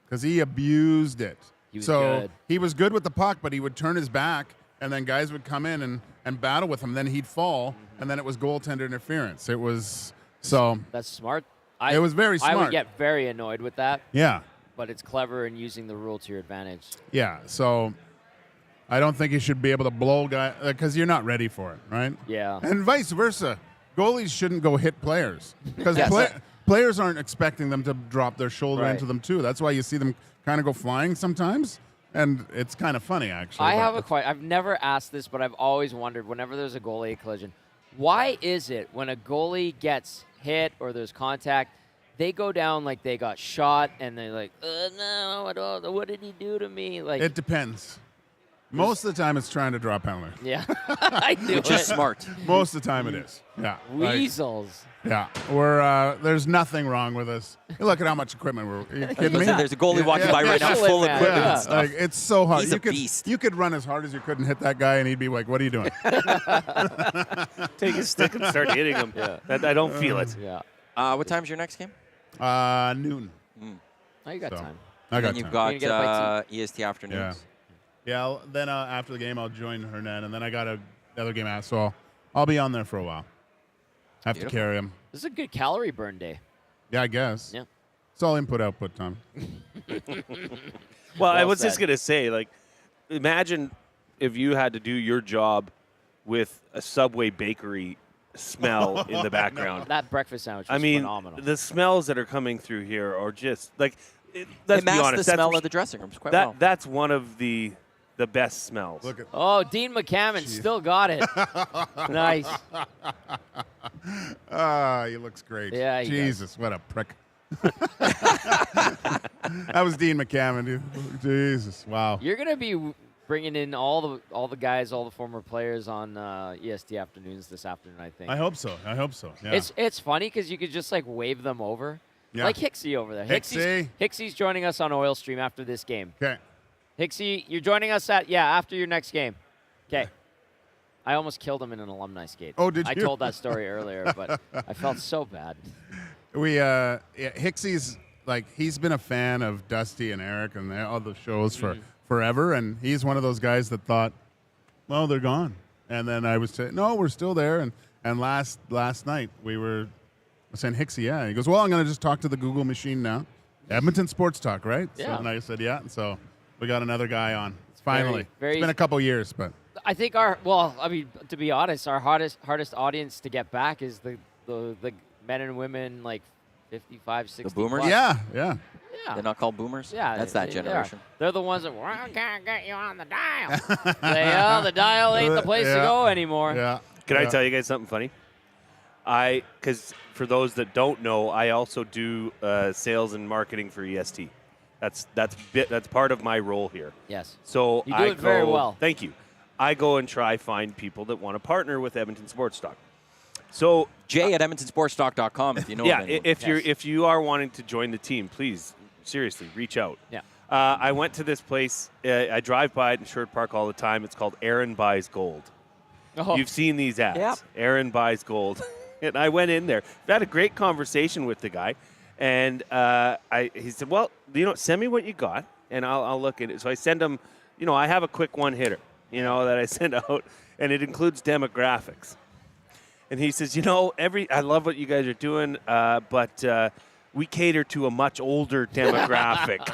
because he abused it. He was so good. he was good with the puck, but he would turn his back, and then guys would come in and battle with him. Then he'd fall, and then it was goaltender interference. It was so. That's smart. It was very I would smart. get very annoyed with that, Yeah, but it's clever in using the rule to your advantage. yeah. So I don't think you should be able to blow guy because you're not ready for it, right? Yeah. And vice versa. Goalies shouldn't go hit players because Yes. players aren't expecting them to drop their shoulder Right. into them too. That's why you see them kind of go flying sometimes, and it's kind of funny actually. I but have a question. I've never asked this, but I've always wondered whenever there's a goalie collision, why is it when a goalie gets hit or there's contact, they go down like they got shot and they're like, no, what did he do to me? Like, It depends. Most of the time, it's trying to draw penalty. yeah, I knew which it. is smart. Most of the time, it is. Yeah. Weasels. Yeah. We're there's nothing wrong with us. You look at how much equipment we're. Are you kidding me? There's a goalie walking Yeah. by right now, Excellent, full man. equipment Yeah. and stuff. Like, it's so hard. He's you a could, beast. You could run as hard as you could and hit that guy, and he'd be like, "What are you doing?" Take his stick and start hitting him. Yeah. I don't feel it. Yeah. What time's your next game? Noon. Now you got So, time. I got And you've time. got You're gonna get a bite EST afternoons. Yeah. Then after the game, I'll join Hernan, and then I got another game after, so I'll be on there for a while. Have Beautiful. to carry him. This is a good calorie burn day. Yeah, I guess. Yeah. It's all input-output time. Well, I Well was just said. going to say, imagine if you had to do your job with a Subway bakery smell in the background. That breakfast sandwich was I mean, phenomenal. the smells that are coming through here are just like. Let's It be masks honest. the smell of the dressing rooms quite well. That's one of the best smells. Look at Oh, Dean McCammon still got it. Nice. he looks great. Yeah, he Jesus, what a prick. That was Dean McCammon, dude. Jesus, wow. You're gonna be bringing in all the guys, all the former players on EST afternoons this afternoon, I think. I hope so. Yeah. It's funny because you could just like wave them over, Yeah. like Hicksy over there. Hicksy. Hicksy's joining us on Oil Stream after this game. Okay. Hicksy, you're joining us after your next game. Okay. I almost killed him in an alumni skate. Oh, did I you? told that story earlier, but I felt so bad. Hicksy's like, he's been a fan of Dusty and Eric and all the shows for forever, and he's one of those guys that thought, well, they're gone. And then I was saying, no, we're still there. And last night we were saying, Hicksy, yeah. He goes, well, I'm going to just talk to the Google machine now. Edmonton Sports Talk, right? Yeah. So, and I said, yeah. And so we got another guy on. Finally. very It's been a couple years, but. I think to be honest, our hardest audience to get back is the men and women like 55, 60. The boomers? plus. Yeah. Yeah. They're not called boomers? Yeah, That's that they generation. are. They're the ones that can't get you on the dial. The dial ain't the place to go anymore. Yeah. Can I tell you guys something funny? Because for those that don't know, I also do sales and marketing for EST. That's part of my role here. Yes. So You do it very well. Thank you. I go and try find people that want to partner with Edmonton Sports Talk. So Jay at EdmontonSportsTalk.com if you know of anyone. if you are wanting to join the team, please seriously reach out. Yeah. I went to this place. I drive by it in Sherwood Park all the time. It's called Aaron Buys Gold. Oh. You've seen these ads. Yep. Aaron Buys Gold. And I went in there. I had a great conversation with the guy. And he said, well, send me what you got, and I'll look at it. So I send him, I have a quick one-hitter, that I send out, and it includes demographics. And he says, I love what you guys are doing, but we cater to a much older demographic.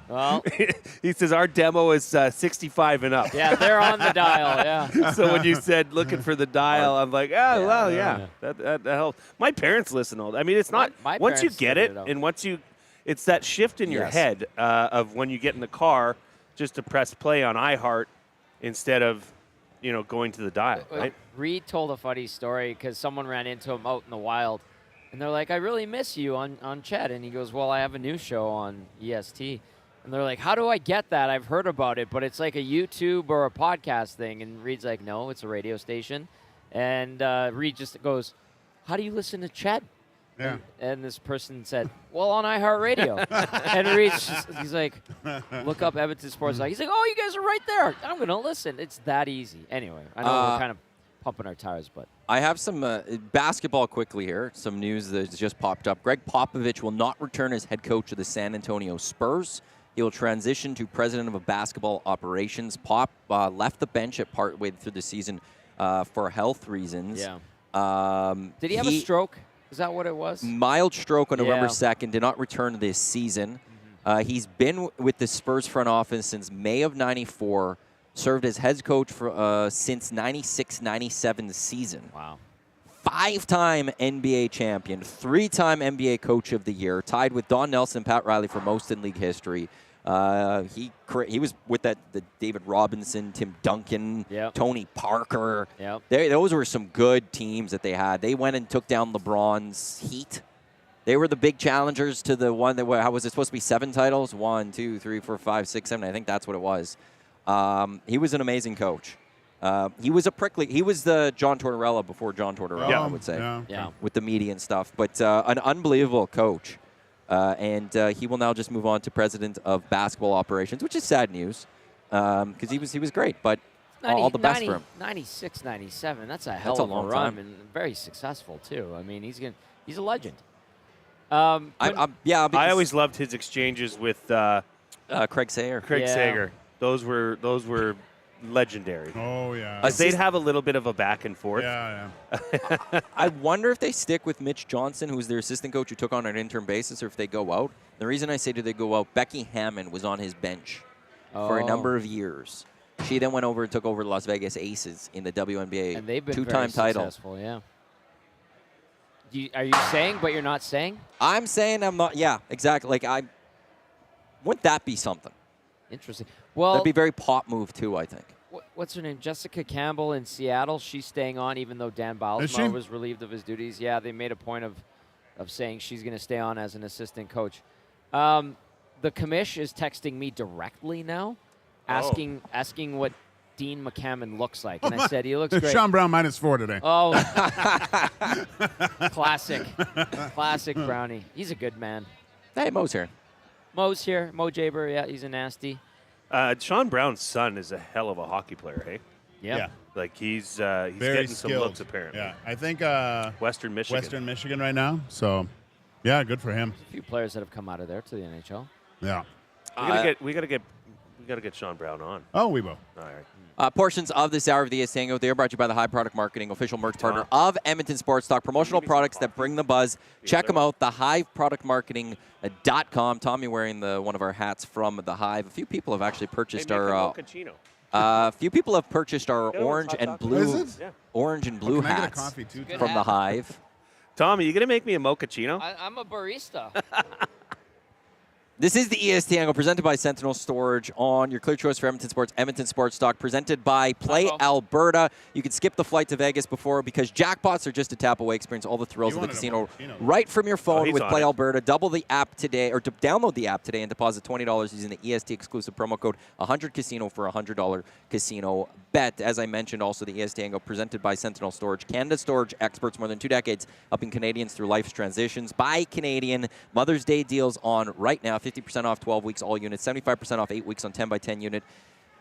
Well, he says our demo is 65 and up. yeah, they're on the dial. Yeah. So when you said looking for the dial, I'm like, that helps. My parents listen all. I mean, it's not My once you parents get it, figured it out. and it's that shift in your Yes. head of when you get in the car, just to press play on iHeart instead of, going to the dial. Right? Reed told a funny story because someone ran into him out in the wild, and they're like, I really miss you on Chet. And he goes, well, I have a new show on EST. And they're like, how do I get that? I've heard about it, but it's like a YouTube or a podcast thing. And Reed's like, no, it's a radio station. And Reed just goes, how do you listen to Chet? Yeah. And this person said, well, on iHeartRadio. And he's like, look up Edmonton Sports Talk. He's like, oh, you guys are right there. I'm going to listen. It's that easy. Anyway, I know we're kind of pumping our tires, but. I have some basketball quickly here. Some news that just popped up. Greg Popovich will not return as head coach of the San Antonio Spurs. He will transition to president of basketball operations. Pop left the bench at partway through the season for health reasons. Yeah. Did he have a stroke? Is that what it was? Mild stroke on November Yeah. 2nd. Did not return this season. He's been with the Spurs front office since May of '94. Served as head coach for since 96-97 season. Wow. 5-time NBA champion, 3-time NBA Coach of the Year, tied with Don Nelson and Pat Riley for most in league history. He was with the David Robinson, Tim Duncan, Yep. Tony Parker. Yep. Those were some good teams that they had. They went and took down LeBron's Heat. They were the big challengers to the one that, how was it supposed to be 7 titles? 1, 2, 3, 4, 5, 6, 7. I think that's what it was. He was an amazing coach. He was the John Tortorella before John Tortorella, I would say. Yeah. With the media and stuff. But an unbelievable coach. And he will now just move on to president of basketball operations, which is sad news because he was great. But all the best for him. 96, 97. That's a hell of a long run time. and very successful too. I mean, he's a legend. I always loved his exchanges with Craig Sager. Craig Sager. Those were legendary. Oh, yeah. They'd have a little bit of a back and forth. Yeah. I wonder if they stick with Mitch Johnson, who's their assistant coach who took on an interim basis, or if they go out. The reason I say do they go out, Becky Hammond was on his bench for a number of years. She then went over and took over the Las Vegas Aces in the WNBA. And they've been two-time very title. successful, yeah. Are you saying, but you're not saying? I'm saying I'm not. Yeah, exactly. Like, wouldn't that be something? Interesting. Well, That'd be a very pop move, too, I think. What's her name? Jessica Campbell in Seattle. She's staying on even though Dan Bilesmar was relieved of his duties. Yeah, they made a point of saying she's going to stay on as an assistant coach. The commish is texting me directly now, asking what Dean McCammon looks like. And I said, he looks great. Sean Brown -4 today. Oh, classic Brownie. He's a good man. Hey, Mo's here. Mo's here. Mo Jaber, yeah, he's a nasty. Sean Brown's son is a hell of a hockey player, hey? Yeah. Like, he's Very getting skilled. some looks, apparently. Yeah, I think Western Michigan. Western Michigan right now. So, yeah, good for him. A few players that have come out of there to the NHL. Yeah. We gotta get Sean Brown on. Oh, we will. All right. Portions of this hour of the EST Hangout, they are brought to you by the Hive Product Marketing, official merch partner of Edmonton Sports Talk. Promotional products that bring the buzz. Check them out, thehiveproductmarketing.com. Tommy wearing one of our hats from the Hive. A few people have actually purchased a few people have purchased our orange and blue Can I get a hats coffee too? from the Hive. Tommy, you gonna make me a mochaccino? I'm a barista. This is the EST Hangout presented by Sentinel Storage on your clear choice for Edmonton Sports, Edmonton Sports Stock, presented by Play Alberta. You can skip the flight to Vegas before because jackpots are just a tap away. Experience all the thrills of the casino right from your phone with Play Alberta. Double the app today, or download the app today and deposit $20 using the EST exclusive promo code 100Casino for a $100 casino bet. As I mentioned, also the EST Hangout presented by Sentinel Storage, Canada storage experts, more than 2 decades, helping Canadians through life's transitions. By Canadian, Mother's Day deals on right now. 50% off 12 weeks all units, 75% off 8 weeks on 10x10 unit,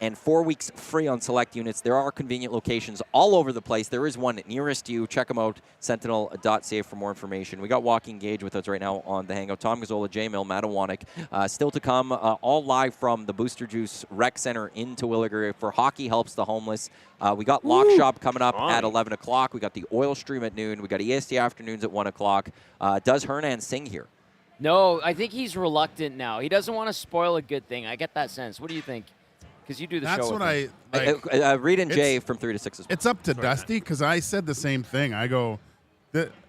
and 4 weeks free on select units. There are convenient locations all over the place. There is one nearest you. Check them out, sentinel.ca for more information. We got Joaquin Gage with us right now on the Hangout. Tom Gazzola, Milne, Matt Iwanyk. Still to come, all live from the Booster Juice Rec Center in Terwillegar for Hockey Helps the Homeless. We got Lock Shop coming up at 11 o'clock. We got the Oil Stream at noon. We got EST Afternoons at 1 o'clock. Does Hernan sing here? No, I think he's reluctant now. He doesn't want to spoil a good thing. I get that sense. What do you think? Because you do the show. That's what I like. Reed and Jay from 3 to 6 as well. It's up to Dusty because I said the same thing. I go,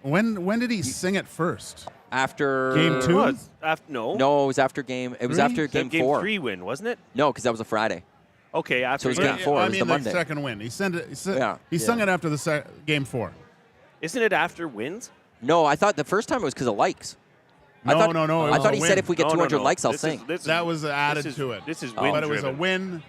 when did he sing it first? After game 2? No, it was after game. It was after game 4. Game 3 win, wasn't it? No, because that was a Friday. Okay, after So it was game 4. I It was mean, the Monday. second win. He sung it. He Yeah. sung it after the game 4. Isn't it after wins? No, I thought the first time it was because of likes. No. I it thought was he a said win. if we get 200 likes, I'll sing. That was added to it. This is But it was a win-driven. win.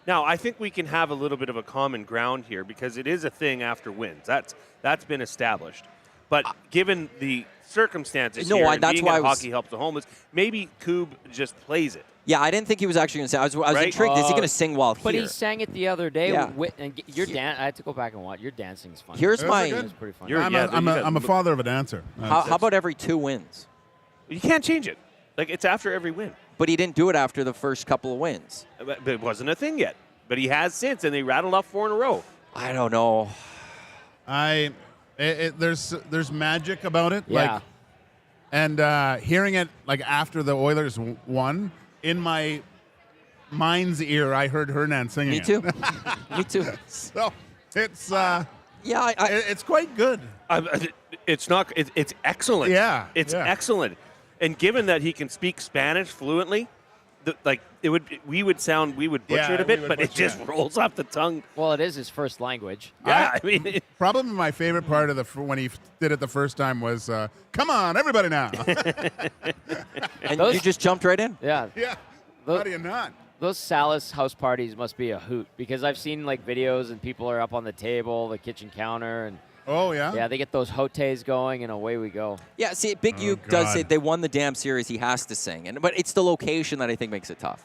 Now, I think we can have a little bit of a common ground here because it is a thing after wins. That's been established. But given the circumstances No, here, I- and that's being why at I was- Hockey Helps the Homeless, maybe Coob just plays it. Yeah, I didn't think he was actually going to sing. I was Right? intrigued. Is he going to sing while But here? he sang it the other day. Yeah. I had to go back and watch. Your dancing's fun. Here's Those are my. good. It's pretty fun. I'm a father of a dancer. How about every 2 wins? You can't change it. Like, it's after every win. But he didn't do it after the first couple of wins. But it wasn't a thing yet. But he has since, and they rattled off 4 in a row. I don't know. There's magic about it. Yeah. Like, and hearing it like after the Oilers won, in my mind's ear, I heard Hernan singing. Me too. Me too. So it's Yeah, it's quite good. It's not. It's excellent. Yeah, it's yeah. excellent. And given that he can speak Spanish fluently, we would butcher it a bit, but it just rolls off the tongue. Well, it is his first language. Yeah, I mean, Probably my favorite part of when he did it the first time was, "Come on, everybody now!" and Those- you just jumped right in. Yeah. yeah, Those- how do you not? Those Salas house parties must be a hoot because I've seen like videos and people are up on the table, the kitchen counter, and Oh yeah, yeah, they get those hotes going and away we go. Yeah, see, Big Oh, Uke does God. say they won the damn series. He has to sing, but it's the location that I think makes it tough.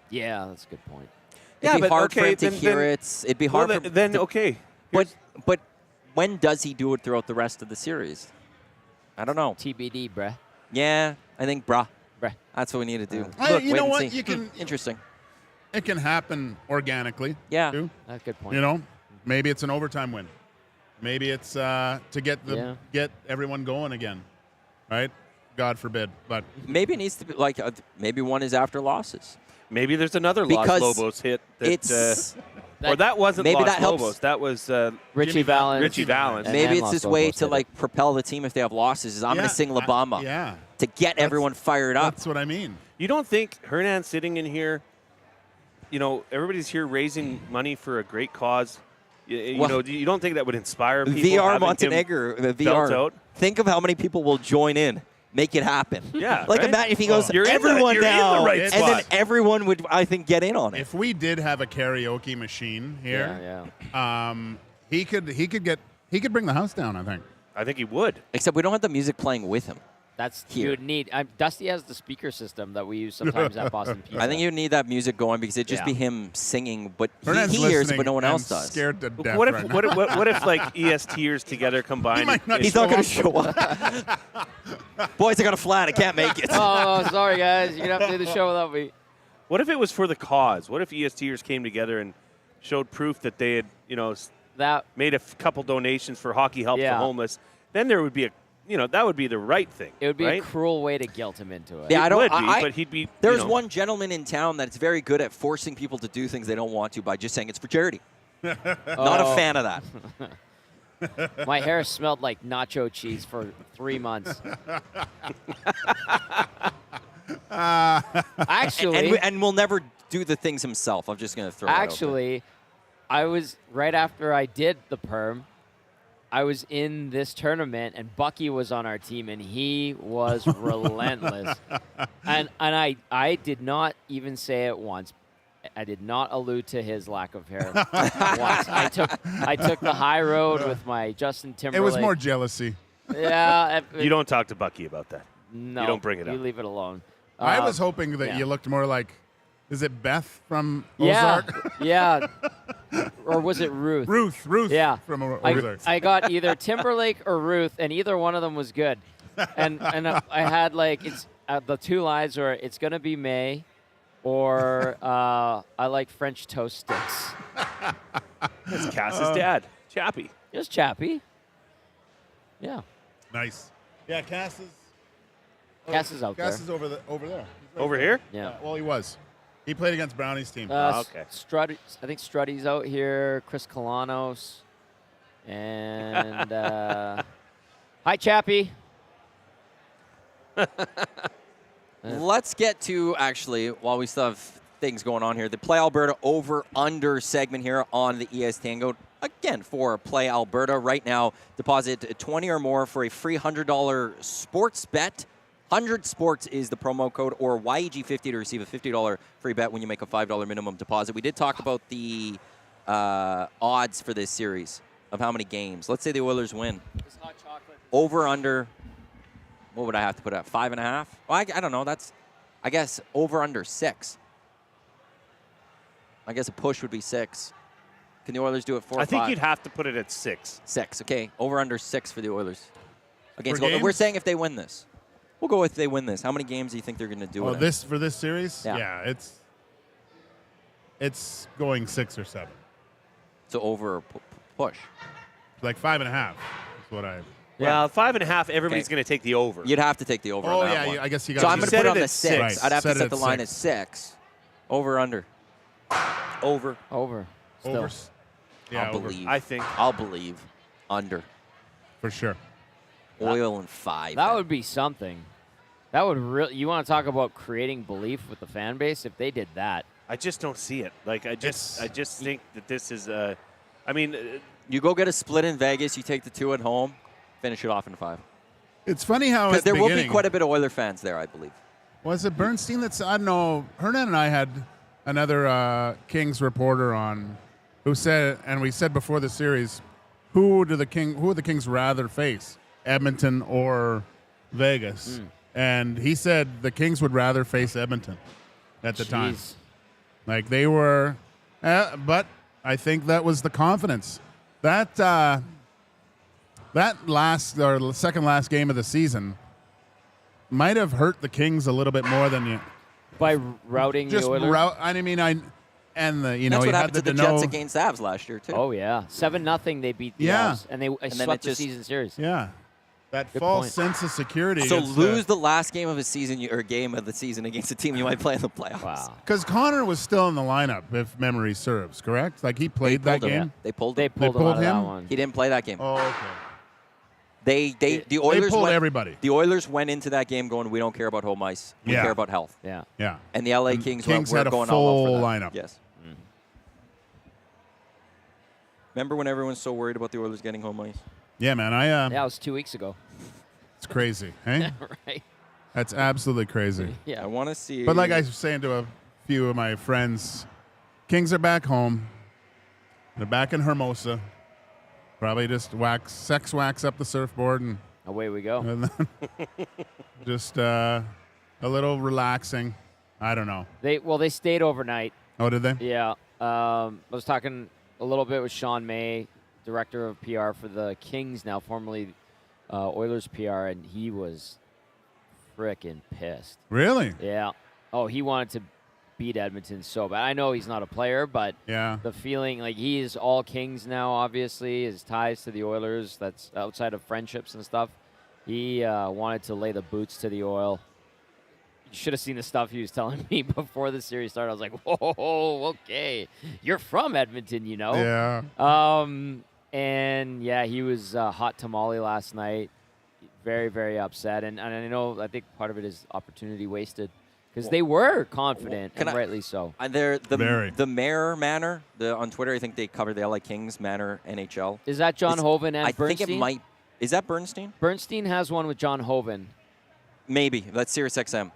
Yeah, that's a good point. It'd Yeah, be but hard for okay, him to then- hear then- it. It'd be hard for then to- okay. But when does he do it throughout the rest of the series? I don't know. TBD, bruh. Yeah, I think, bruh. Bruh. That's what we need to do. Hey, Look, you wait know and what? see. You can- Interesting. It can happen organically. Yeah. too. That's a good point. You know, maybe it's an overtime win. Maybe it's to get get everyone going again, right? God forbid, but Maybe it needs to be like maybe one is after losses. Maybe there's another Because Los Lobos hit. That, it's Or that wasn't maybe Los that helps. Lobos. That was Richie Valens. Richie Valens. And Maybe then it's Los his way Lobos to did like propel the team if they have losses. Is I'm going to sing La Bamba to get everyone fired up. That's what I mean. You don't think Hernan sitting in here, everybody's here raising money for a great cause. You don't think that would inspire people? VR Montenegro, the VR. Out? Think of how many people will join in. Make it happen. Yeah. Like right? Imagine if he goes, You're everyone in the now. right and spot. then everyone would, I think, get in on it. If we did have a karaoke machine here, he could bring the house down, I think. I think he would. Except we don't have the music playing with him. That's Here. you would need. Dusty has the speaker system that we use sometimes at Boston Pizza. I think you need that music going because it'd just be him singing, but Hernan's he hears it, listening but no one and else does. Scared to death What if right now. what if like ESTers together combined? He's not going to show up. Boys, I got a flat. I can't make it. Oh, sorry guys, you're gonna have to do the show without me. What if it was for the cause? What if ESTers came together and showed proof that they had, That made a couple donations for Hockey Help the Homeless? Then there would be that would be the right thing. it would be right? a cruel way to guilt him into it. Yeah, I don't. Would be, but he'd be. There's one gentleman in town that's very good at forcing people to do things they don't want to by just saying it's for charity. Not a fan of that. My hair smelled like nacho cheese for 3 months. Actually, and we'll never do the things himself. I'm just going to throw it out Actually, I was right after I did the perm. I was in this tournament, and Bucky was on our team, and he was relentless. And I did not even say it once. I did not allude to his lack of hair once. I took the high road with my Justin Timberlake. It was more jealousy. Yeah. You don't talk to Bucky about that. No. You don't bring it up. You leave it alone. I was hoping that you looked more like, is it Beth from Yeah. Ozark? Yeah. Or was it Ruth? Ruth. Yeah. From Ozark. I got either Timberlake or Ruth, and either one of them was good. And I had like the two lines were it's gonna be May, or I like French toast sticks. That's Cass's dad, Chappie. It was Chappie. Yeah. Nice. Yeah, Cass is. Cass is out there. Cass is over there. He's right Over there. here? Yeah. Well, he was. He played against Brownie's team. Okay. I think Struddy's out here. Chris Kalanos. And hi, Chappie. Let's get to, actually, while we still have things going on here, the Play Alberta over-under segment here on the EST Hangout. Again, for Play Alberta, right now, deposit 20 or more for a free $100 sports bet. 100 Sports is the promo code, or YEG50 to receive a $50 free bet when you make a $5 minimum deposit. We did talk about the odds for this series of how many games. Let's say the Oilers win. Over, under, what would I have to put at? 5.5? Well, I don't know. That's, I guess, over, under 6. I guess a push would be 6. Can the Oilers do it 4 or 5? I think you'd have to put it at 6. 6, okay. Over, under 6 for the Oilers. Against games? We're saying if they win this. We'll go with if they win this. How many games do you think they're going to do it in? For this series? Yeah. It's going 6 or 7. So over or push. Like 5.5 is what I. Well, 5.5, everybody's Okay. going to take the over. You'd have to take the over Oh, on that yeah, one. I guess you got So I'm going to put it on it the at 6. Right. I'd have Set to it set at the line 6. at 6. Over, under. Over. Still. Over. Yeah, I'll over. believe. I think. I'll believe. Under. For sure. Oil and 5. That would be something. That would really. You want to talk about creating belief with the fan base? If they did that, I just don't see it. Like I just think that this is. You go get a split in Vegas. You take the 2 at home. Finish it off in 5. It's funny how Because at the there will be beginning- quite a bit of Oiler fans there, I believe. Was it Bernstein that's, I don't know, Hernan and I had another Kings reporter on who said, and we said before the series, who would the Kings rather face, Edmonton or Vegas? And he said the Kings would rather face Edmonton at the time. Like they were, but I think that was the confidence. That last or second last game of the season might have hurt the Kings a little bit more than you. by routing Just the Oilers. That's what happened to the Jets against Avs last year, too. Oh yeah, 7-0 they beat the Avs, and they then swept it the just- season series. Yeah. That Good false point. sense of security. So lose the last game of the season or game of the season against a team you might play in the playoffs. Wow. Because Connor was still in the lineup, if memory serves, correct? Like he played that pulled him. game. They pulled They him. pulled, pulled him out of him? that one. He didn't play that game. Oh, okay. The Oilers pulled went, everybody. The Oilers went into that game going, we don't care about home ice. We Yeah. care about health. Yeah. Yeah. And the LA And Kings, Kings were had a going all out full for that. lineup. Yes. Remember when everyone's so worried about the Oilers getting home ice? Yeah, man. Yeah, it was 2 weeks ago. It's crazy. Hey? Right. That's absolutely crazy. Yeah. I want to see. But like I was saying to a few of my friends, Kings are back home. They're back in Hermosa. Probably just sex wax up the surfboard and Away we go. then just a little relaxing. I don't know. They stayed overnight. Oh, did they? Yeah. I was talking a little bit with Sean May, director of PR for the Kings now, formerly Oilers PR, and he was frickin' pissed. Really? Yeah. Oh, he wanted to beat Edmonton so bad. I know he's not a player, but Yeah. the feeling, like, he is all Kings now, obviously, his ties to the Oilers, that's outside of friendships and stuff. He wanted to lay the boots to the Oil. You should have seen the stuff he was telling me before the series started. I was like, whoa, okay. You're from Edmonton, you know? Yeah. And, yeah, he was hot tamale last night. Very, very upset. And I think part of it is opportunity wasted because they were confident, and rightly so. The Mayor Manor on Twitter, I think they covered the LA Kings Manor NHL. Is that John Hoven and I Bernstein? think it might. Is that Bernstein? Bernstein has one with John Hoven. Maybe. That's Sirius XM.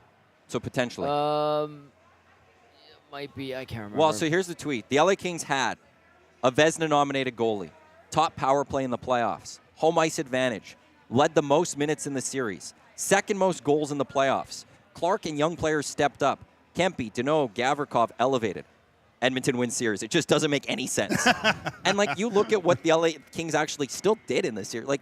So potentially. It might be. I can't remember. Well, so here's the tweet. The LA Kings had a Vezina-nominated goalie, top power play in the playoffs, home ice advantage, led the most minutes in the series, second most goals in the playoffs. Clark and young players stepped up. Kempe, Deneau, Gavrikov elevated. Edmonton wins series. It just doesn't make any sense. And, like, you look at what the LA Kings actually still did in this series. Like,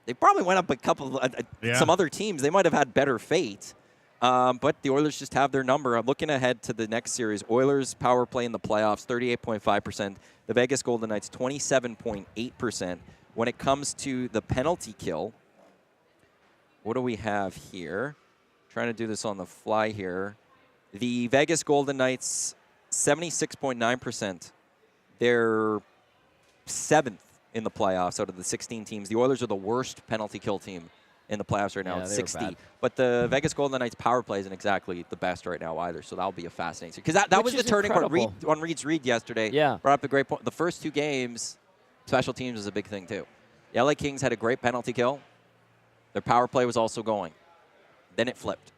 they probably went up a couple of some other teams. They might have had better fate. But the Oilers just have their number. I'm looking ahead to the next series. Oilers power play in the playoffs, 38.5%. The Vegas Golden Knights, 27.8%. When it comes to the penalty kill, what do we have here? Trying to do this on the fly here. The Vegas Golden Knights, 76.9%. They're 7th in the playoffs out of the 16 teams. The Oilers are the worst penalty kill team in the playoffs right now. Yeah, It's they were 60. bad. But the Vegas Golden Knights power play isn't exactly the best right now either. So that'll be a fascinating. Because that was Which the is turning point. incredible. On Reed's Read yesterday Yeah. brought up a great point. The first 2 games, special teams was a big thing too. The LA Kings had a great penalty kill. Their power play was also going. Then it flipped.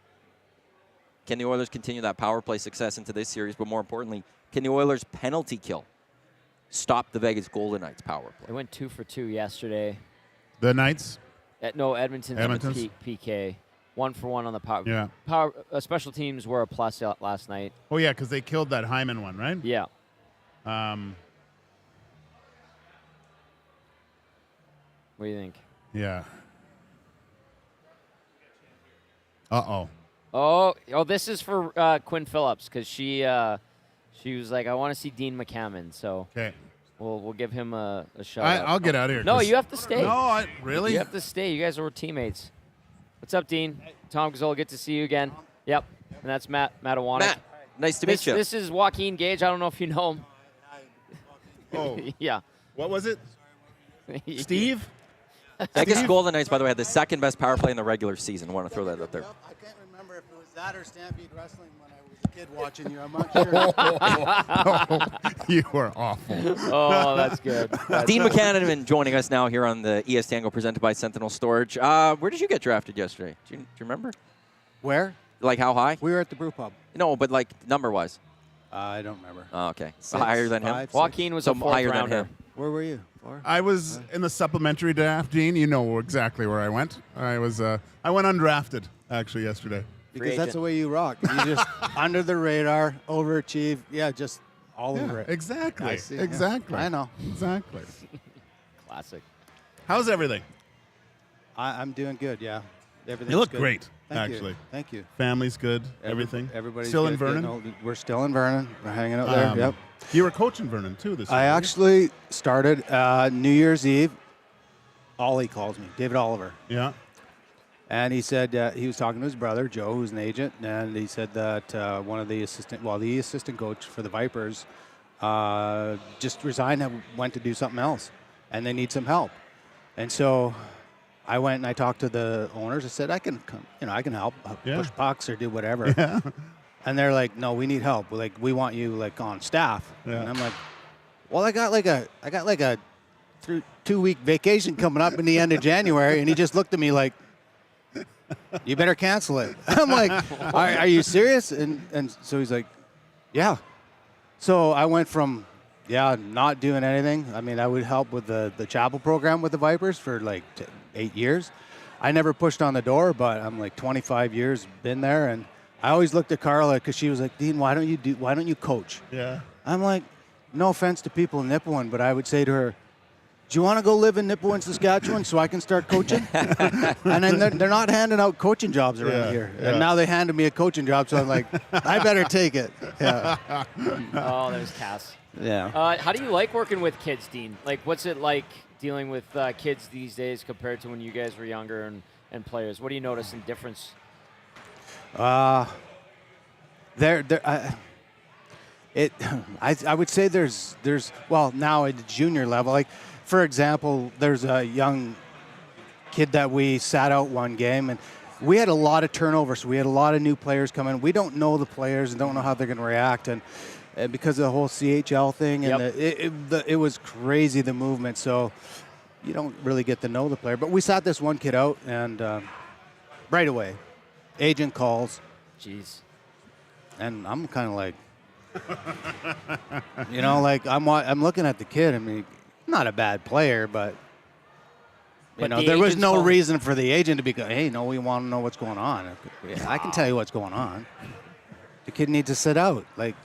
Can the Oilers continue that power play success into this series? But more importantly, can the Oilers penalty kill stop the Vegas Golden Knights power play? They went 2 for 2 yesterday. The Knights? No, Edmonton's on the PK. 1 for 1 on the power. Yeah. Special teams were a plus last night. Oh, yeah, because they killed that Hyman one, right? Yeah. What do you think? Yeah. Uh-oh. Oh, this is for Quinn Phillips because she was like, I want to see Dean McCammon, so Okay. we'll give him a shout. I'll get out of here. No, 'cause- you have to stay. No, really? You have to stay. You guys are teammates. What's up, Dean? Tom Gazzola, good to see you again. Yep. And that's Matt Iwanyk. Matt, nice to meet you. This is Joaquin Gage. I don't know if you know him. Oh, Yeah. what was it? Steve? Vegas Golden Knights, by the way, had the second best power play in the regular season. I want to throw that up there. I can't remember if it was that or Stampede Wrestling when I was a kid watching you. I'm not sure. You were awful. Oh, that's good. Dean McCannon joining us now here on the EST Hangout presented by Sentinel Storage. Where did you get drafted yesterday? Do you remember? Where? Like how high? We were at the brew pub. No, but like number-wise. I don't remember. Oh, okay. Six, Higher than him? 5, 6. Joaquin was So a fourth higher than rounder. him. Where were you? 4? I was in the supplementary draft, Dean. You know exactly where I went. I went undrafted, actually, yesterday. Because that's the way you rock. You just under the radar, overachieve. Yeah, just all over it. Exactly. I see, yeah. Exactly. I know. Exactly. Classic. How's everything? I'm doing good, yeah. Everything's You look good. great, Thank actually. You. Thank you. Family's good. Everything. Everybody's still good, in Vernon. getting old. We're still in Vernon. We're hanging out there. Yep. You were coaching Vernon too this year. I actually started New Year's Eve. Ollie calls me, David Oliver. Yeah. And he said he was talking to his brother, Joe, who's an agent, and he said that the assistant coach for the Vipers just resigned and went to do something else, and they need some help. And so I went and I talked to the owners. I said, I can help push pucks or do whatever. Yeah. And they're like, no, we need help. Like, we want you like on staff. Yeah. And I'm like, well, I got like a 2-week vacation coming up in the end of January, and he just looked at me like, you better cancel it. I'm like, are you serious? And so he's like, yeah. So I went from, not doing anything. I mean, I would help with the chapel program with the Vipers for like 8 years. I never pushed on the door, but I'm like 25 years been there, and I always looked at Carla because she was like, Dean, why don't you coach? Yeah. I'm like, no offense to people in Nipawin, but I would say to her, do you want to go live in Nipawin, Saskatchewan so I can start coaching? And then they're not handing out coaching jobs around here. Yeah. And now they handed me a coaching job, so I'm like, I better take it. Yeah. Oh, there's Cass. Yeah. How do you like working with kids, Dean? Like, what's it like dealing with kids these days compared to when you guys were younger and players? What do you notice in difference? I would say there's now at the junior level, like, for example, there's a young kid that we sat out one game, and we had a lot of turnovers. So we had a lot of new players come in. We don't know the players and don't know how they're going to react, and because of the whole CHL thing, and it was crazy, the movement. So you don't really get to know the player. But we sat this one kid out, and right away, agent calls. Jeez. And I'm kind of like, like I'm looking at the kid. I mean, not a bad player, but there was no reason for the agent to be going, hey, no, we want to know what's going on. I can tell you what's going on. The kid needs to sit out. Like,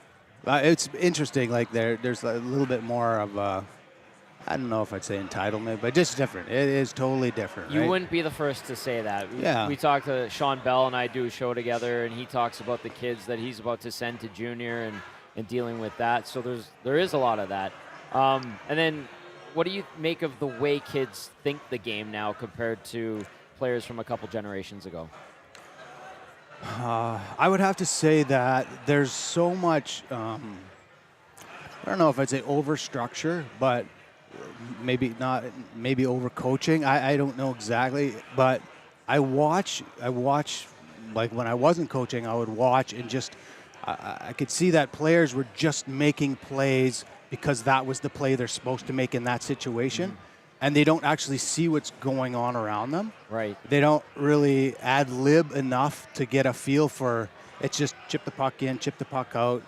it's interesting. Like, there's a little bit more of I don't know if I'd say entitlement, but just different. It is totally different. You right? wouldn't be the first to say that. Yeah. We talked to Sean Bell, and I do a show together, and he talks about the kids that he's about to send to junior and dealing with that. So there is a lot of that. And then what do you make of the way kids think the game now compared to players from a couple generations ago? I would have to say that there's so much, I don't know if I'd say overstructure, but maybe not, maybe overcoaching. I don't know exactly, but I watch, like when I wasn't coaching, I would watch and just, I could see that players were just making plays because that was the play they're supposed to make in that situation. Mm-hmm. And they don't actually see what's going on around them. Right. They don't really ad lib enough to get a feel for. It's just chip the puck in, chip the puck out.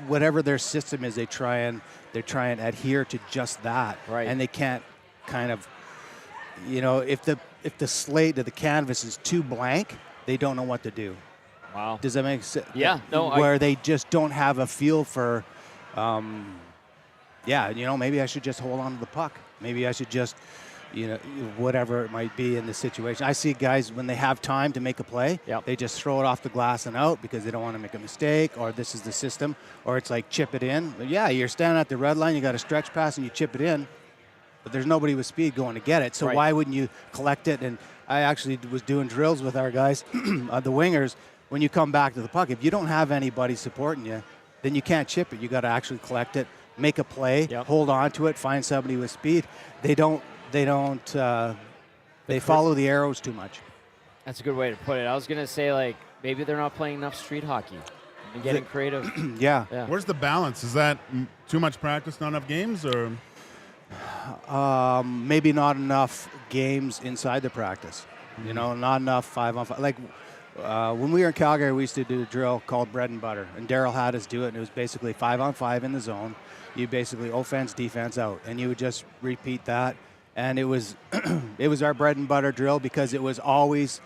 Whatever their system is, they try and adhere to just that. Right. And they can't kind of, if the slate of the canvas is too blank, they don't know what to do. Wow. Does that make sense? Yeah. No. Where they just don't have a feel for. Maybe I should just hold on to the puck. Maybe I should just, whatever it might be in the situation. I see guys, when they have time to make a play, they just throw it off the glass and out because they don't want to make a mistake, or this is the system, or it's like chip it in. Yeah, you're standing at the red line, you got a stretch pass and you chip it in, but there's nobody with speed going to get it. So why wouldn't you collect it? And I actually was doing drills with our guys, the wingers, when you come back to the puck. If you don't have anybody supporting you, then you can't chip it. You got to actually collect it, make a play, hold on to it, find somebody with speed. They follow the arrows too much. That's a good way to put it. I was going to say, like, maybe they're not playing enough street hockey and getting creative. Yeah. Where's the balance? Is that too much practice, not enough games, or? Maybe not enough games inside the practice. Not enough 5-on-5. Like, when we were in Calgary, we used to do a drill called bread and butter, and Daryl had us do it, and it was basically 5-on-5 in the zone. You basically offense, defense, out, and you would just repeat that. And it was it was our bread and butter drill because it was always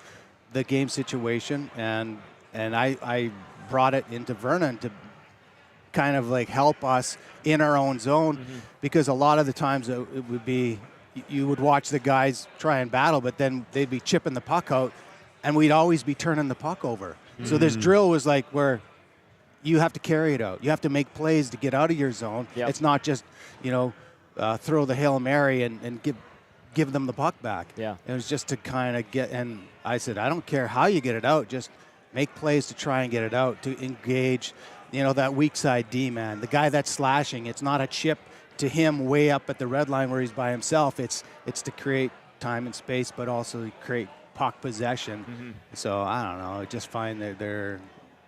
the game situation, and I brought it into Vernon to kind of like help us in our own zone, because a lot of the times it would be you would watch the guys try and battle, but then they'd be chipping the puck out, and we'd always be turning the puck over. So this drill was like where you have to carry it out. You have to make plays to get out of your zone. It's not just, throw the Hail Mary and give them the puck back. Yeah. It was just to kind of get, and I said, I don't care how you get it out, just make plays to try and get it out, to engage, that weak side D man, the guy that's slashing. It's not a chip to him way up at the red line where he's by himself. It's to create time and space, but also create puck possession. Mm-hmm. So I don't know. I just find that they're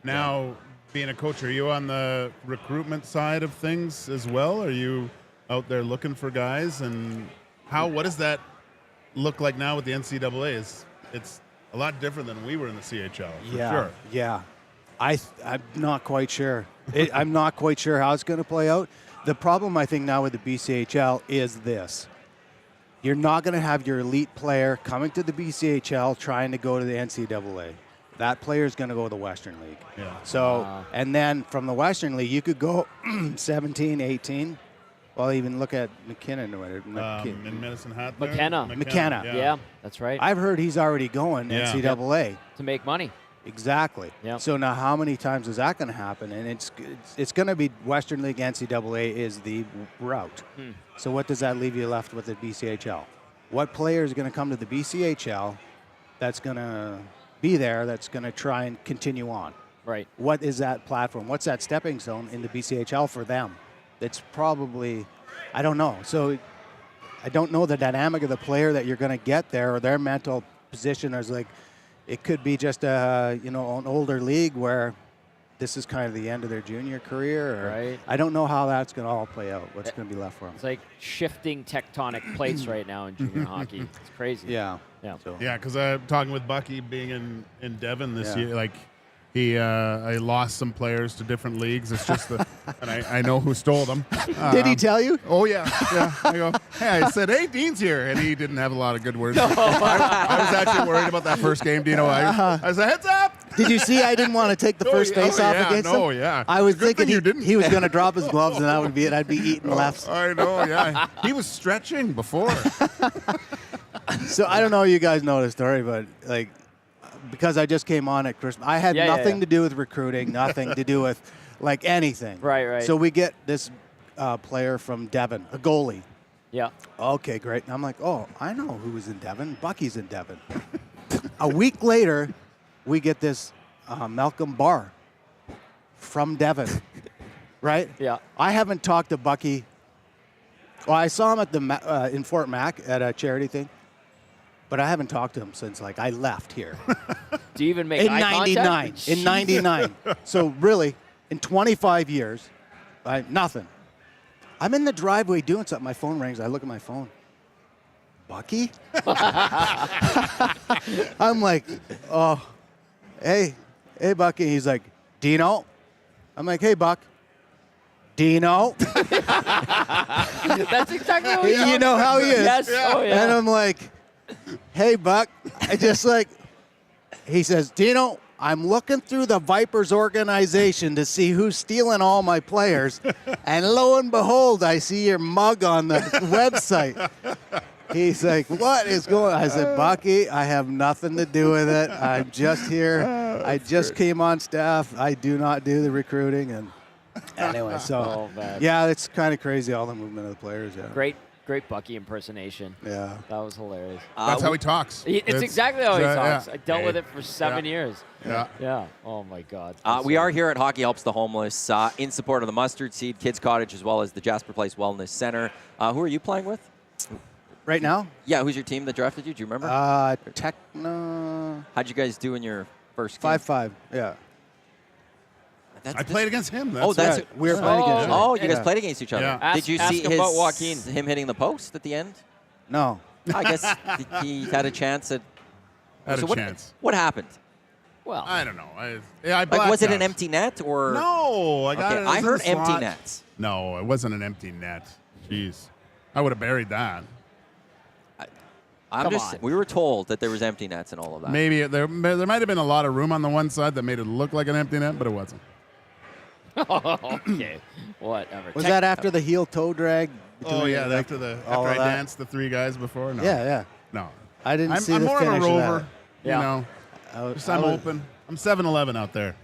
Now, being a coach, are you on the recruitment side of things as well? Are you out there looking for guys? And what does that look like now with the NCAA? It's a lot different than we were in the CHL, for sure. Yeah. I'm not quite sure. I'm not quite sure how it's going to play out. The problem, I think, now with the BCHL is this. You're not going to have your elite player coming to the BCHL trying to go to the NCAA. That player is going to go to the Western League. Yeah. So, and then from the Western League, you could go 17, 18. Well, even look at McKinnon. In Medicine Hat there? McKenna. Yeah, that's right. I've heard he's already going NCAA. To make money. Exactly. Yep. So now how many times is that going to happen? And it's going to be Western League NCAA is the route. So what does that leave you left with the BCHL? What player is going to come to the BCHL that's going to be there, that's going to try and continue on? Right. What is that platform? What's that stepping stone in the BCHL for them? It's probably, I don't know. So I don't know the dynamic of the player that you're going to get there or their mental position. Is like, it could be just an older league where this is kind of the end of their junior career. Right. I don't know how that's going to all play out. What's going to be left for them? It's like shifting tectonic plates right now in junior hockey. It's crazy. Yeah. Yeah. So. Yeah, because I'm talking with Bucky being in Devon this year, like I lost some players to different leagues. It's just and I know who stole them. Did he tell you? Oh yeah. I go, hey, I said, hey, Dean's here, and he didn't have a lot of good words. I was actually worried about that first game. Dino, I said, heads up. Did you see? I didn't want to take the first face-off against him. Yeah. I was Good thinking thing you didn't. he was going to drop his gloves, and that would be it. I'd be eating lefts. I know. Yeah. He was stretching before. So I don't know if you guys know the story, but like, because I just came on at Christmas, I had nothing to do with recruiting, nothing to do with like anything. Right. So we get this player from Devon, a goalie. Yeah. Okay, great. And I'm like, oh, I know who was in Devon. Bucky's in Devon. A week later, we get this Malcolm Barr from Devon, right? Yeah. I haven't talked to Bucky. Well, I saw him at the in Fort Mac at a charity thing. But I haven't talked to him since, like, I left here. Do you even make in eye 99. contact? In 99. So, really, in 25 years, nothing. I'm in the driveway doing something. My phone rings. I look at my phone. Bucky? I'm like, oh, hey, Bucky. He's like, Dino? I'm like, hey, Buck. Dino? That's exactly what You know how he is. Yes. Yeah. Oh, yeah. And I'm like, hey, Buck. I just like, he says, Dino, I'm looking through the Vipers organization to see who's stealing all my players. And lo and behold, I see your mug on the website. He's like, what is going on? I said, Bucky, I have nothing to do with it. I'm just here. I just came on staff. I do not do the recruiting. And anyway, so, yeah, it's kind of crazy, all the movement of the players. Yeah. Great Bucky impersonation. Yeah. That was hilarious. That's how he talks. It's exactly how he talks. Yeah. I dealt with it for 7 years. Yeah. Yeah. Oh, my God. We are here at Hockey Helps the Homeless in support of the Mustard Seed Kids Cottage as well as the Jasper Place Wellness Center. Who are you playing with? Right now? Yeah, who's your team that drafted you? Do you remember? Techno. How'd you guys do in your first game? 5-5, yeah. I played against him. We were playing against you guys played against each other. Yeah. Did you Ask see him about Joaquin. him hitting the post at the end? No. I guess he had a chance at. Had a what, chance. What happened? Well, I don't know. I Like, was it an out. empty net or? No, I got Okay, it. I in heard the empty slot. nets. No, it wasn't an empty net. Jeez, I would have buried that. I'm just. We were told that there was empty nets and all of that. Maybe there might have been a lot of room on the one side that made it look like an empty net, but it wasn't. Okay. Whatever. Was that after the heel toe drag? Oh yeah, like, after all I of that? danced the three guys before. No. Yeah. No. I didn't see I'm the more finish of a rover. Yeah. You know, I'm was- open. I'm 7-Eleven out there.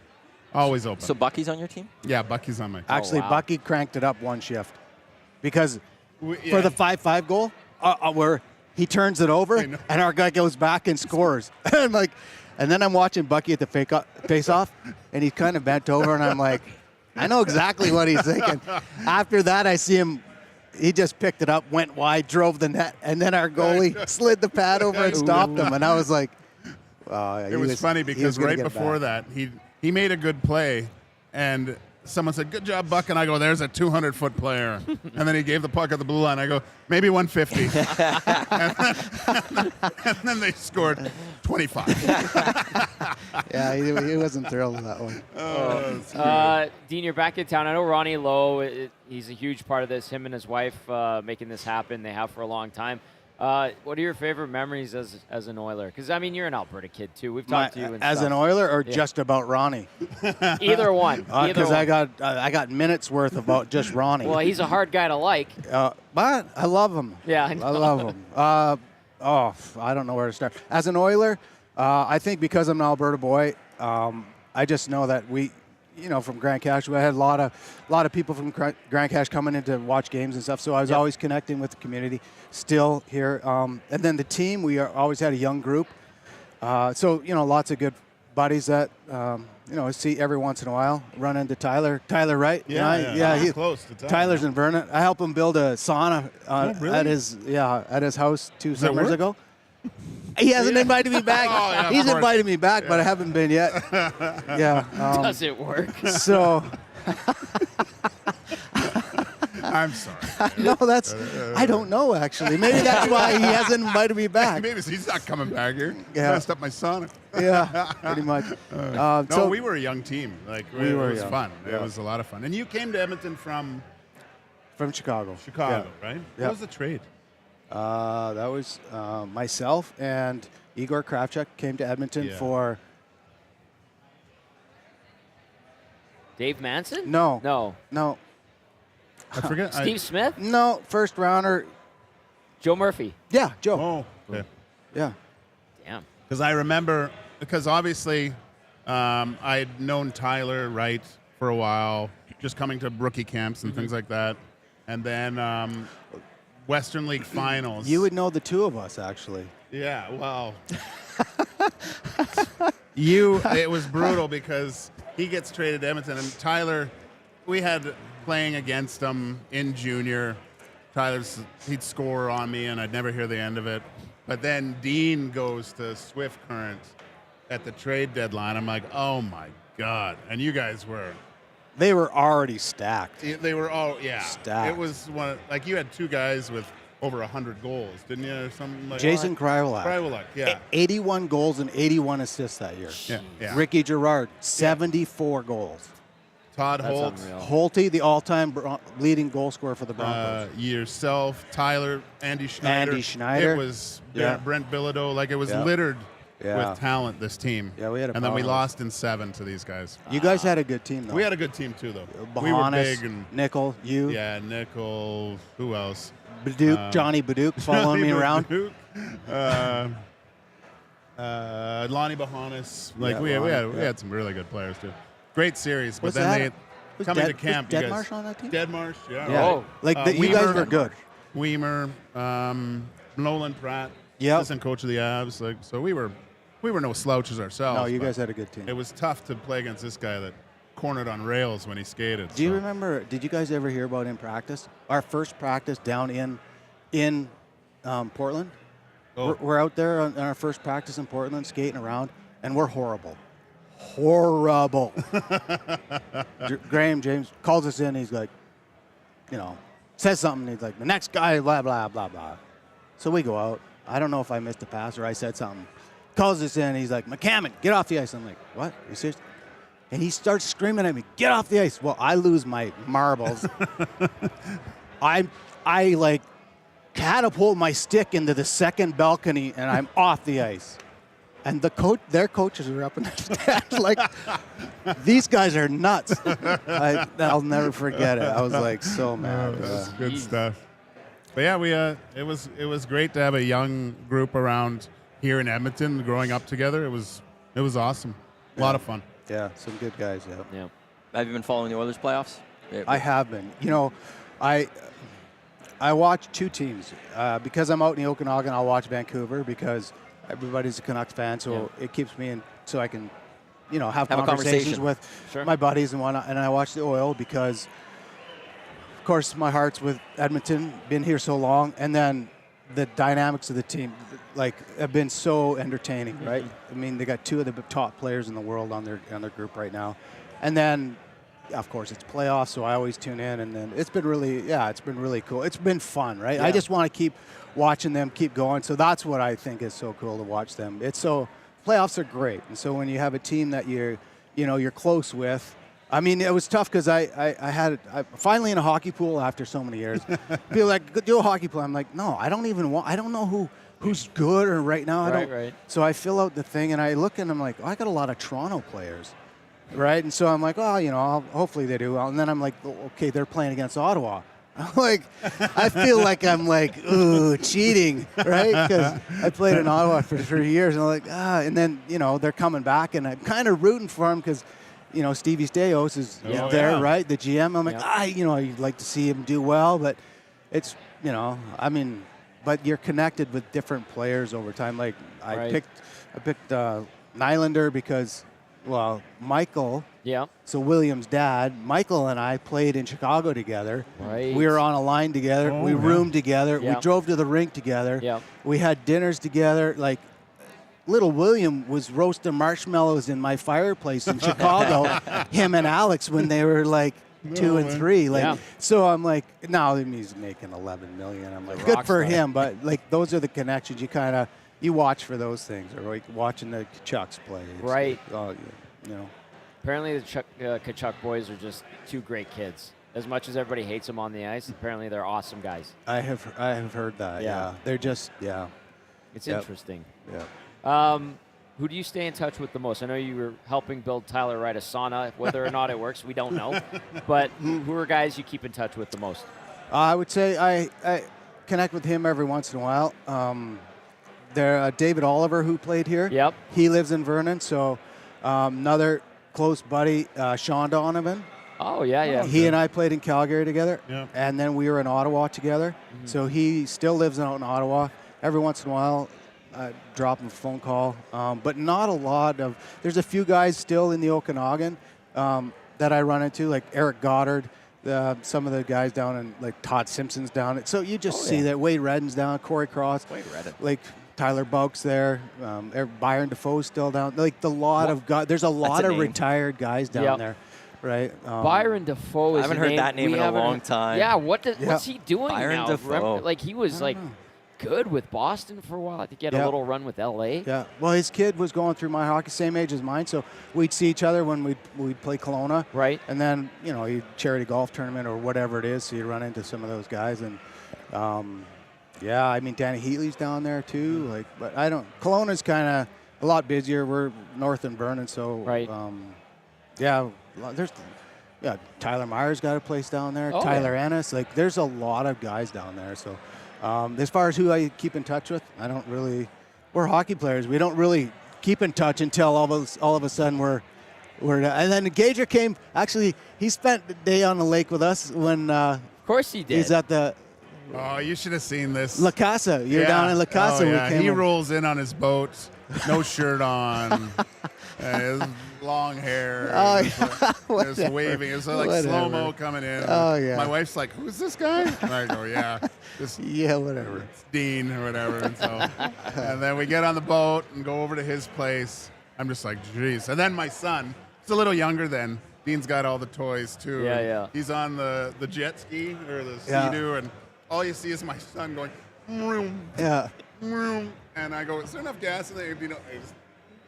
Always open. So Bucky's on your team? Yeah, Bucky's on my. Actually, wow. Bucky cranked it up one shift because Yeah. for the 5-5 goal, he turns it over, and our guy goes back and scores. And I'm like, and then I'm watching Bucky at the face-off, and he's kind of bent over, and I'm like, I know exactly what he's thinking. After that, I see him. He just picked it up, went wide, drove the net, and then our goalie slid the pad over and stopped him. And I was like, it was funny because right before that, he made a good play, and someone said, "Good job, Buck," and I go, "There's a 200-foot player." And then he gave the puck at the blue line. I go, "Maybe 150." and then they scored 25. Yeah, he wasn't thrilled with that one. Dean, you're back in town. I know Ronnie Low, he's a huge part of this, him and his wife making this happen. They have for a long time. What are your favorite memories as an Oiler? Because, I mean, you're an Alberta kid, too. We've talked to you and as stuff. an Oiler or just about Ronnie? Either one. Because I got minutes worth about just Ronnie. Well, he's a hard guy to like. But I love him. Yeah, I know. I love him. I don't know where to start. As an Oiler, I think because I'm an Alberta boy, I just know that from Grand Cache, we had a lot of people from Grand Cache coming in to watch games and stuff. So I was always connecting with the community. Still here, and then the team. We always had a young group. So lots of good buddies that see every once in a while. Run into Tyler. Tyler Wright. He's close to Tyler's in Vernon. I helped him build a sauna at his house 2 summers ago. He hasn't invited me back. He's invited me back, but I haven't been yet. Does it work? So. I'm sorry. No, I don't know, actually. Maybe that's why he hasn't invited me back. Maybe he's not coming back here. Yeah. Messed up my sauna. Yeah, pretty much. No, we were a young team. It was young. fun. Yeah. It was a lot of fun. And you came to Edmonton from Chicago. Chicago, right? Yeah. What was the trade? That was myself and Igor Kravchuk came to Edmonton for... Dave Manson? No. I forget. Steve Smith? No, first rounder. Joe Murphy? Yeah, Joe. Oh, okay. Yeah. Damn. Because I remember, obviously I'd known Tyler Wright for a while, just coming to rookie camps and things like that. And then Western League Finals. You would know the two of us, actually. Yeah, well. It was brutal because he gets traded to Edmonton, and Tyler, we had playing against him in junior. He'd score on me, and I'd never hear the end of it. But then Dean goes to Swift Current at the trade deadline. I'm like, oh my God. And you guys were. They were already stacked. They were all, stacked. It was you had two guys with over 100 goals, didn't you? Or something like Jason that? Krywalak. Yeah. 81 goals and 81 assists that year. Yeah. Ricky Gerard, 74 goals. Todd That's Holt. unreal. Holty, the all-time leading goal scorer for the Broncos. Yourself, Tyler, Andy Schneider. It was Brent Bilodeau. It was littered with talent, this team. Yeah, we had a And then we powerhouse. lost in 7 to these guys. You guys had a good team, though. We had a good team, too, though. Bahamas, we were big. And Nickel, you. Yeah, Nickel. Who else? Badook, Johnny Badook following me around. Lonnie Bahanas. Yeah, we Lonnie, had some really good players, too. Great series. But Was then that- they coming to camp. Was you guys, Deadmarsh on that team? Deadmarsh, yeah. Yeah. Oh. You guys were good. Weimer, Nolan Pratt, Yep. assistant coach of the Avs. So we were no slouches ourselves. No, you but guys had a good team. It was tough to play against this guy that cornered on rails when he skated. Do you remember, did you guys ever hear about in practice? Our first practice down in Portland. Oh. We're out there on our first practice in Portland, skating around, and we're horrible. Horrible. Graham James calls us in. He's like, says something. He's like, the next guy, blah, blah, blah, blah. So we go out. I don't know if I missed a pass or I said something. Calls us in. He's like, McCammon, get off the ice. I'm like, what? Are you serious? And he starts screaming at me, get off the ice. Well, I lose my marbles. I catapult my stick into the second balcony, and I'm off the ice. And their coaches are up in the stand these guys are nuts. I'll never forget it. I was like so mad. That's good stuff. But yeah, it was great to have a young group around here in Edmonton growing up together. It was awesome. A lot of fun. Yeah, some good guys. Have you been following the Oilers playoffs? I have been. I watch two teams. Because I'm out in the Okanagan, I'll watch Vancouver because everybody's a Canucks fan, so it keeps me in so I can, have conversations with my buddies and whatnot. And I watch the Oil because, of course, my heart's with Edmonton, been here so long, and then the dynamics of the team, have been so entertaining, right? I mean, they got two of the top players in the world on their group right now. And then, of course, it's playoffs, so I always tune in. And then it's been really cool. It's been fun, right? Yeah. I just want to keep watching them keep going. So that's what I think is so cool to watch them. Playoffs are great. And so when you have a team that you're close with, I mean, it was tough because I finally in a hockey pool after so many years. People like, do a hockey pool. I'm like, no, I don't know who's good or right now. Right. So I fill out the thing and I look and I'm like, I got a lot of Toronto players, right? And so I'm like, hopefully they do well. And then I'm like, okay, they're playing against Ottawa. I'm like, I feel like I'm like, ooh, cheating, right? Because I played in Ottawa for 3 years and I'm like, and then they're coming back and I'm kind of rooting for them because. Stevie Staios is there, right? The GM. I'm like, you'd like to see him do well, but it's, but you're connected with different players over time. Like I picked Nylander because, Michael. Yeah. So William's dad, Michael and I played in Chicago together. Right. We were on a line together. We roomed together. Yeah. We drove to the rink together. Yeah. We had dinners together. Like, little William was roasting marshmallows in my fireplace in Chicago, him and Alex, when they were like 2 and 3. So I'm like, now he's making $11 million. I'm like, good for him. But those are the connections you watch for those things, or like watching the Kachucks play. It's right. Apparently the Kachuk boys are just two great kids. As much as everybody hates them on the ice, apparently they're awesome guys. I have heard that. Yeah. They're just It's interesting. Yeah. Who do you stay in touch with the most? I know you were helping build Tyler Wright a sauna. Whether or not it works, we don't know. But who are guys you keep in touch with the most? I would say I connect with him every once in a while. David Oliver, who played here. Yep. He lives in Vernon. So another close buddy, Sean Donovan. Oh, yeah. He and I played in Calgary together. Yeah. And then we were in Ottawa together. Mm-hmm. So he still lives out in Ottawa. Every once in a while, drop him a phone call, but not a lot of. There's a few guys still in the Okanagan that I run into, like Eric Goddard, some of the guys down in like Todd Simpson's down. So you just see that Wade Redden's down, Corey Cross, like Tyler Bouk's there, Byron Defoe's still down. Like there's a lot of retired guys down there, right? Byron Defoe is. I haven't heard that name in a long time. Yeah, what's he doing Byron now? Defoe. He was good with Boston for a while. I think he had a little run with LA. Yeah. Well, his kid was going through my hockey, same age as mine, so we'd see each other when we'd play Kelowna. Right. And then, charity golf tournament or whatever it is, so you run into some of those guys. And, Danny Heatley's down there too. But Kelowna's kind of a lot busier. We're north in Vernon, so. Right. Tyler Myers got a place down there. Tyler Ennis. There's a lot of guys down there, so. As far as who I keep in touch with, I don't really. We're hockey players. We don't really keep in touch until all of a sudden we're. And then Gager came. Actually, he spent the day on the lake with us when. Of course he did. He's at the. Oh, you should have seen this. La Casa. You're down in La Casa. Oh, yeah. He rolls in on his boat, no shirt on, his long hair. Just waving. It's like slow-mo coming in. Oh, yeah. My wife's like, who's this guy? And I go, whatever. It's Dean or whatever. And then we get on the boat and go over to his place. I'm just like, geez. And then my son, he's a little younger then. Dean's got all the toys, too. Yeah. He's on the jet ski or the Sea-Doo, and all you see is my son going, vroom, vroom. And I go, is there enough gas in there? He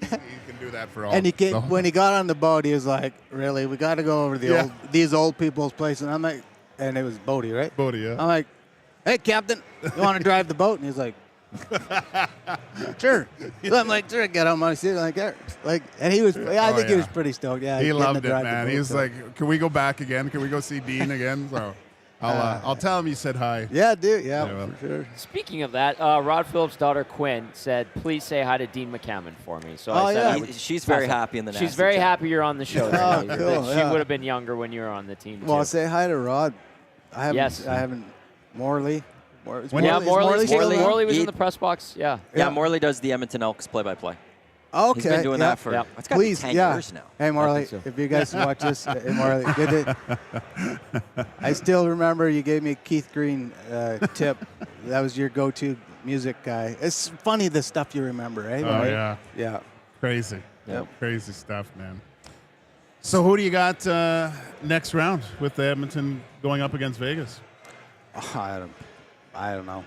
can do that for all. And when he got on the boat, he was like, really, we got to go over to these old people's place. And I'm like, and it was Bodie, right? Bodie, yeah. I'm like, hey, Captain, you want to drive the boat? And he's like, sure. So I'm like, sure, get on my seat. And he was, I think he was pretty stoked. Yeah, he loved it, man. He was like, can we go back again? Can we go see Dean again? So I'll tell him you said hi. Yeah, dude. Yeah, for sure. Speaking of that, Rod Phillips' daughter Quinn said, "Please say hi to Dean McCammon for me." So I said, she's very happy in the. She's very happy you're on the show. Cool. She would have been younger when you were on the team. Well, too. say hi to Rod. I haven't Morley. Morley was in the press box. Yeah. Yeah, Morley does the Edmonton Elks play-by-play. Okay. He's been doing that for it's got to be 10 years now. Hey, Morley, so. if you guys watch this, hey, Morley, I still remember you gave me a Keith Green tip. That was your go-to music guy. It's funny the stuff you remember, eh? Oh, yeah. Yeah. Crazy. Yep. Crazy stuff, man. So who do you got next round with the Edmonton going up against Vegas? Oh, I don't know.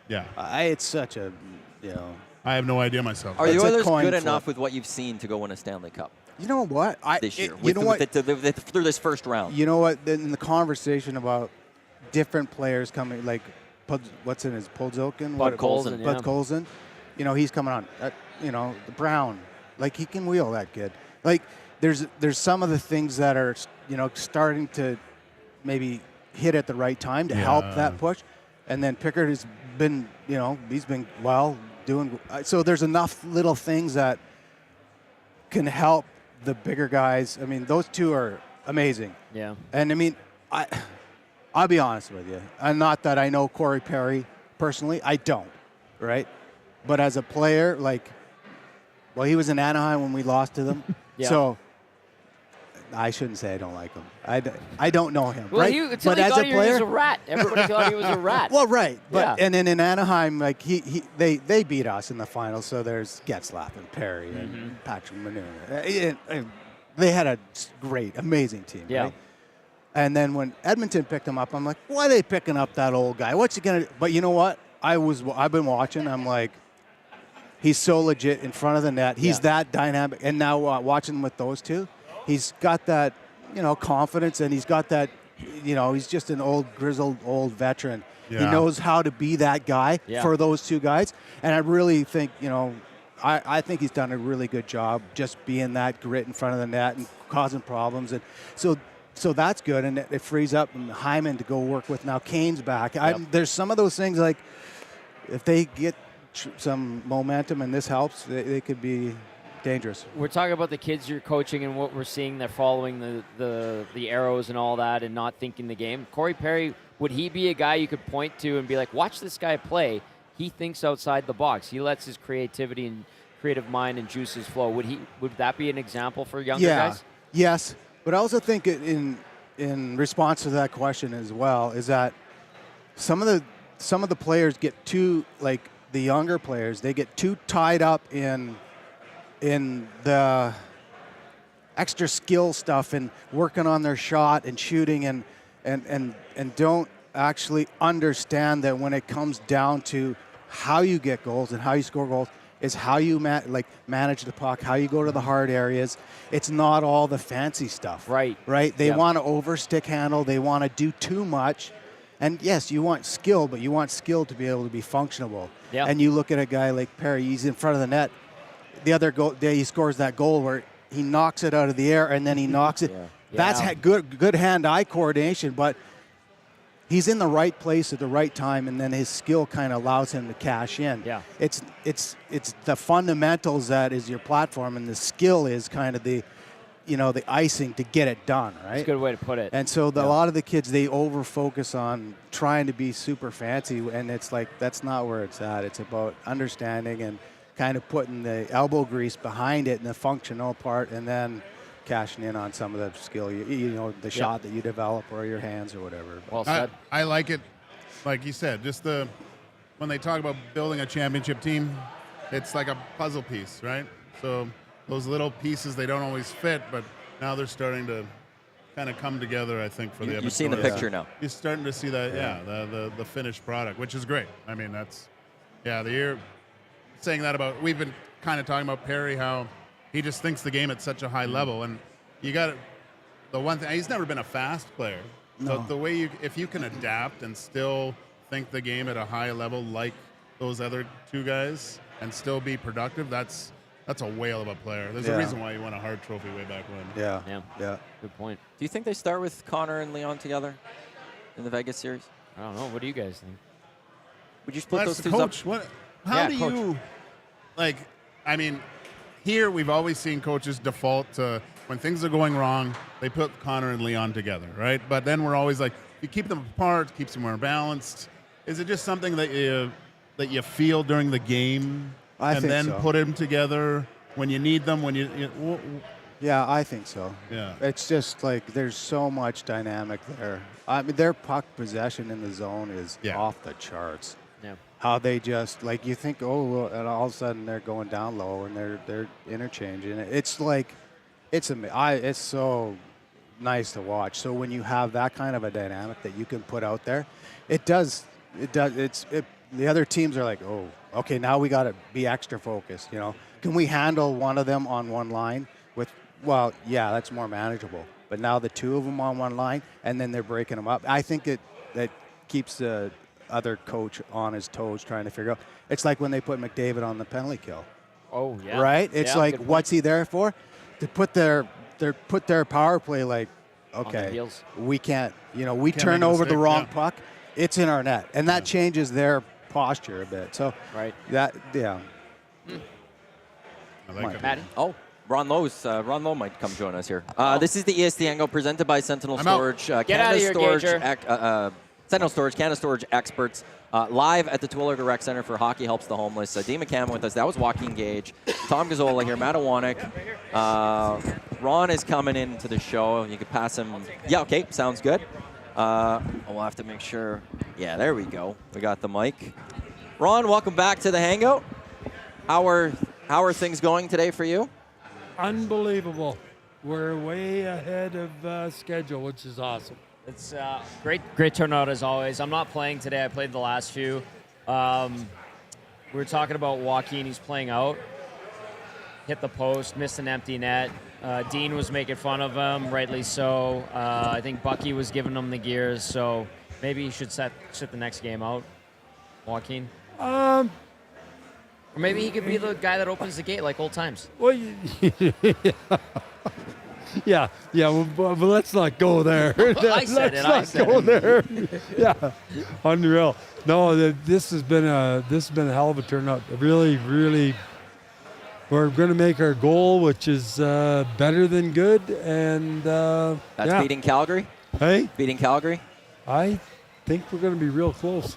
Yeah. It's such a, I have no idea myself. Are the It's a Oilers coin good flip. enough with what you've seen to go win a Stanley Cup You know what? this year? Through this first round. You know what? In the conversation about different players coming, like, what's in his Podzokin? Bud Colson, Bud Colson. He's coming on. The Brown. Like, he can wheel, that kid. Like, there's some of the things that are, starting to maybe hit at the right time to help that push. And then Pickard has been, he's been doing. So there's enough little things that can help the bigger guys. I mean, those two are amazing. Yeah. And I mean, I'll be honest with you. And not that I know Corey Perry personally. I don't, right? But as a player, he was in Anaheim when we lost to them. Yeah. So I shouldn't say I don't like him. I don't know him, Well, right? until but he as got a here, player, he was a rat. Everybody thought he was a rat. well, right. But Yeah. and then in Anaheim, they beat us in the final. So there's Getzlaf and Perry and Patrick Manu. They had a great, amazing team. Yeah. Right? And then when Edmonton picked him up, I'm like, why are they picking up that old guy? What's he gonna do? But you know what? I've been watching. I'm like, he's so legit in front of the net. He's that dynamic. And now watching with those two, he's got that, confidence, and he's got that, he's just an old, grizzled, old veteran. Yeah. He knows how to be that guy for those two guys. And I really think, I think he's done a really good job just being that grit in front of the net and causing problems. And so that's good. And it frees up Hyman to go work with. Now Kane's back. There's some of those things, like, if they get some momentum and this helps, they could be dangerous. We're talking about the kids you're coaching and what we're seeing. They're following the arrows and all that and not thinking the game. Corey Perry, would he be a guy you could point to and be like, watch this guy play? He thinks outside the box. He lets his creativity and creative mind and juices flow. Would that be an example for younger guys? Yes. But I also think in response to that question as well is that some of the players get too, like the younger players, they get too tied up in the extra skill stuff and working on their shot and shooting and don't actually understand that when it comes down to how you get goals and how you score goals is how you manage the puck, how you go to the hard areas. It's not all the fancy stuff. Right. They want to overstick handle. They want to do too much. And yes, you want skill, but you want skill to be able to be functional. Yeah. And you look at a guy like Perry, he's in front of the net. The other day he scores that goal where he knocks it out of the air and then he knocks it. That's good hand-eye coordination, but he's in the right place at the right time, and then his skill kind of allows him to cash in. Yeah. It's the fundamentals that is your platform, and the skill is kind of the icing to get it done, right? That's a good way to put it. And so a lot of the kids, they over-focus on trying to be super fancy, and it's like that's not where it's at. It's about understanding and kind of putting the elbow grease behind it in the functional part, and then cashing in on some of the skill, the shot that you develop or your hands or whatever. Well said. I like it, like you said, just when they talk about building a championship team, it's like a puzzle piece, right? So those little pieces, they don't always fit, but now they're starting to kind of come together, I think, for the Edmonton. You've seen the picture now. You're starting to see that, the finished product, which is great. I mean, the year saying that about, we've been kind of talking about Perry, how he just thinks the game at such a high level, and you got the one thing, he's never been a fast player. So the way if you can adapt and still think the game at a high level like those other two guys and still be productive, that's a whale of a player. There's a reason why he won a Hart Trophy way back when. Yeah. Good point. Do you think they start with Connor and Leon together in the Vegas series? I don't know. What do you guys think? Would you split those two coach. up? How Yeah, do coach. you, I mean, here we've always seen coaches default to when things are going wrong, they put Connor and Leon together, right? But then we're always like, you keep them apart, keeps them more balanced. Is it just something that you feel during the game, I and think then so. put them together when you need them? Yeah, I think so. Yeah. It's just like there's so much dynamic there. I mean, their puck possession in the zone is off the charts. Yeah. How they just like you think, oh, well, and all of a sudden they're going down low and they're interchanging. It's like it's so nice to watch. So when you have that kind of a dynamic that you can put out there, the other teams are like, oh, okay, now we got to be extra focused. You know, can we handle one of them on one line with? Well, yeah, that's more manageable. But now the two of them on one line, and then they're breaking them up. I think that keeps the other coach on his toes trying to figure out. It's like when they put McDavid on the penalty kill. Oh, yeah. Right? It's like, what's he there for? To put their power play like, okay, we can't, we turn over the wrong puck. It's in our net. And that changes their posture a bit. So, right. I like it. Maddie? Oh, Ron Low might come join us here. This is the EST Hangout presented by Sentinel Storage. Get out of here, Sentinel Storage, Canada Storage experts. Live at the Twilliger Rec Center for Hockey Helps the Homeless. Dean McCammon with us. That was Joaquin Gage. Tom Gazzola here. Matt Iwanyk. Ron is coming into the show. You could pass him. Yeah, okay. Sounds good. We'll have to make sure. Yeah, there we go. We got the mic. Ron, welcome back to the Hangout. How are things going today for you? Unbelievable. We're way ahead of schedule, which is awesome. It's great turnout as always. I'm not playing today. I played the last few. We were talking about Joaquin. He's playing out. Hit the post, missed an empty net. Dean was making fun of him, rightly so. I think Bucky was giving him the gears, so maybe he should sit the next game out, Joaquin. Or maybe he could be the guy that opens the gate like old times. Well, yeah. But let's not go there. I said let's not go there. Yeah, unreal. No, this has been a hell of a turnout. Really, really. We're going to make our goal, which is better than good, and that's beating Calgary. Hey, beating Calgary. I think we're going to be real close.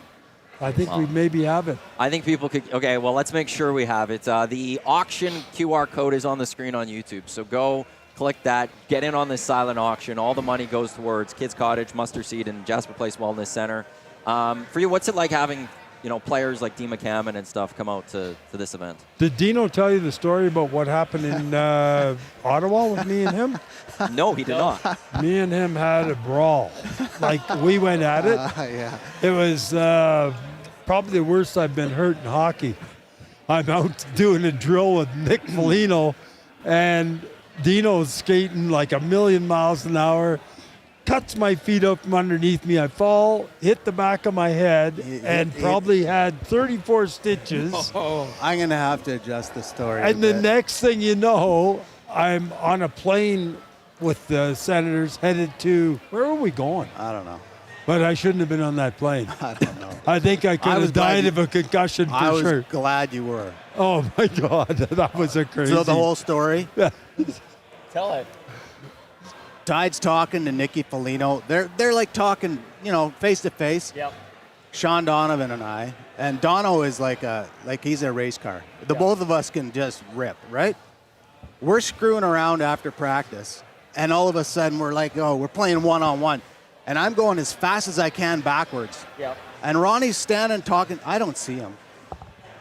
I think we maybe have it. I think people could. Okay, well, let's make sure we have it. The auction QR code is on the screen on YouTube, so go click that. Get in on this silent auction. All the money goes towards Kids Cottage, Mustard Seed, and Jasper Place Wellness Center. For you, what's it like having players like Dean McCammon and stuff come out to this event? Did Dino tell you the story about what happened in Ottawa with me and him? No, he did not. Me and him had a brawl. Like, we went at it. Yeah. It was probably the worst I've been hurt in hockey. I'm out doing a drill with Nick Foligno, and Dino's skating like a million miles an hour, cuts my feet up from underneath me. I fall, hit the back of my head, and probably had 34 stitches. I'm going to have to adjust the story. And the next thing you know, I'm on a plane with the Senators headed to, where are we going? I don't know. But I shouldn't have been on that plane. I don't know. I think I could have died of a concussion for I was sure. glad you were. Oh, my God. That was a crazy. So the whole story? Tell it. Tide's talking to Nicky Foligno. They're like talking, face to face. Yep. Sean Donovan and I. And Dono is like he's a race car. The both of us can just rip, right? We're screwing around after practice, and all of a sudden we're like, we're playing one-on-one. And I'm going as fast as I can backwards. Yep. And Ronnie's standing talking. I don't see him.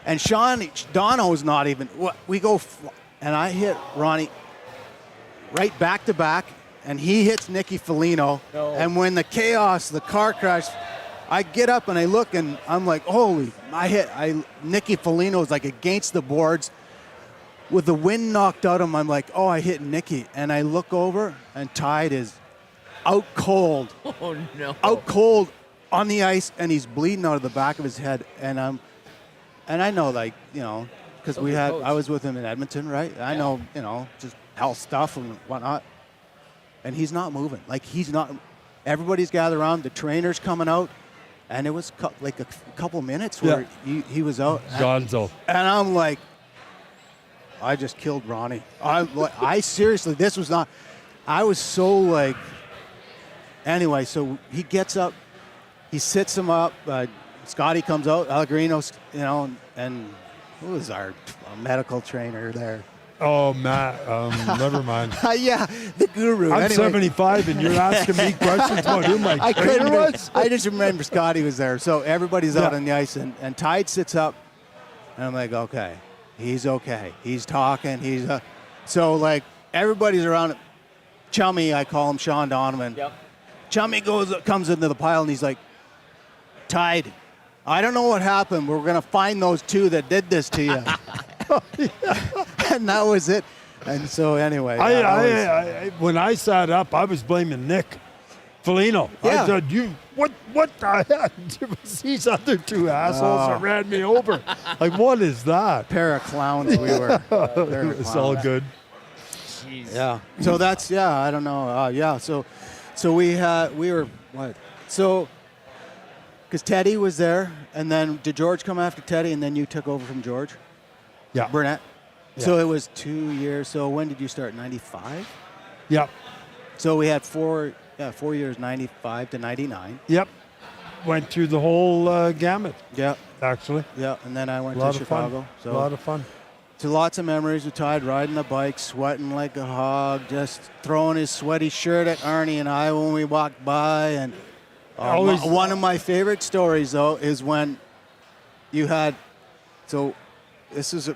And Dono's not even. We go, and I hit Ronnie right back to back, and he hits Nicky Foligno. No. And when the car crash, I get up and I look, and I'm like, holy! Nicky Foligno's like against the boards, with the wind knocked out of him. I'm like, I hit Nicky, and I look over, and Tide is out cold. Oh no! Out cold on the ice, and he's bleeding out of the back of his head. And I know, because I was with him in Edmonton, right? I know, just health stuff and whatnot. And he's not moving. Like, he's not. Everybody's gathered around. The trainer's coming out, and it was a couple minutes where he was out. Gonzo. And I'm like, I just killed Ronnie. I seriously, this was not. I was so like. Anyway, so he gets up, he sits him up. Scotty comes out, Pellegrino's, and who was our medical trainer there? Oh, Matt, never mind. Yeah, the guru. I'm Anyway. 75, and you're asking me questions about who my I couldn't. trainer was? I just remember Scotty was there. So everybody's out on the ice, and Tide sits up, and I'm like, okay, he's okay. He's talking. So like everybody's around. Chummy, I call him Sean Donovan. Yep. Chummy comes into the pile, and he's like, Tide, I don't know what happened. We're gonna find those two that did this to you. And that was it. And so anyway, when I sat up, I was blaming Nick Foligno. Yeah. I said, what the heck? It was these other two assholes that ran me over. Like, what is that? Pair of clowns we were. It's all good. Jeez. Yeah. So that's I don't know. So we were what? So because Teddy was there, and then did George come after Teddy, and then you took over from George? Yeah. Burnett. Yeah. So it was 2 years. So when did you start? 95. Yep. So we had 4 years, 95 to 99. Yep. Went through the whole gamut, Yeah. actually. Yeah. And then I went A lot to of Chicago. fun. So A lot of fun. So lots of memories with Tide riding the bike, sweating like a hog, just throwing his sweaty shirt at Arnie and I when we walked by. And Always- one of my favorite stories, though, is when you had, so this is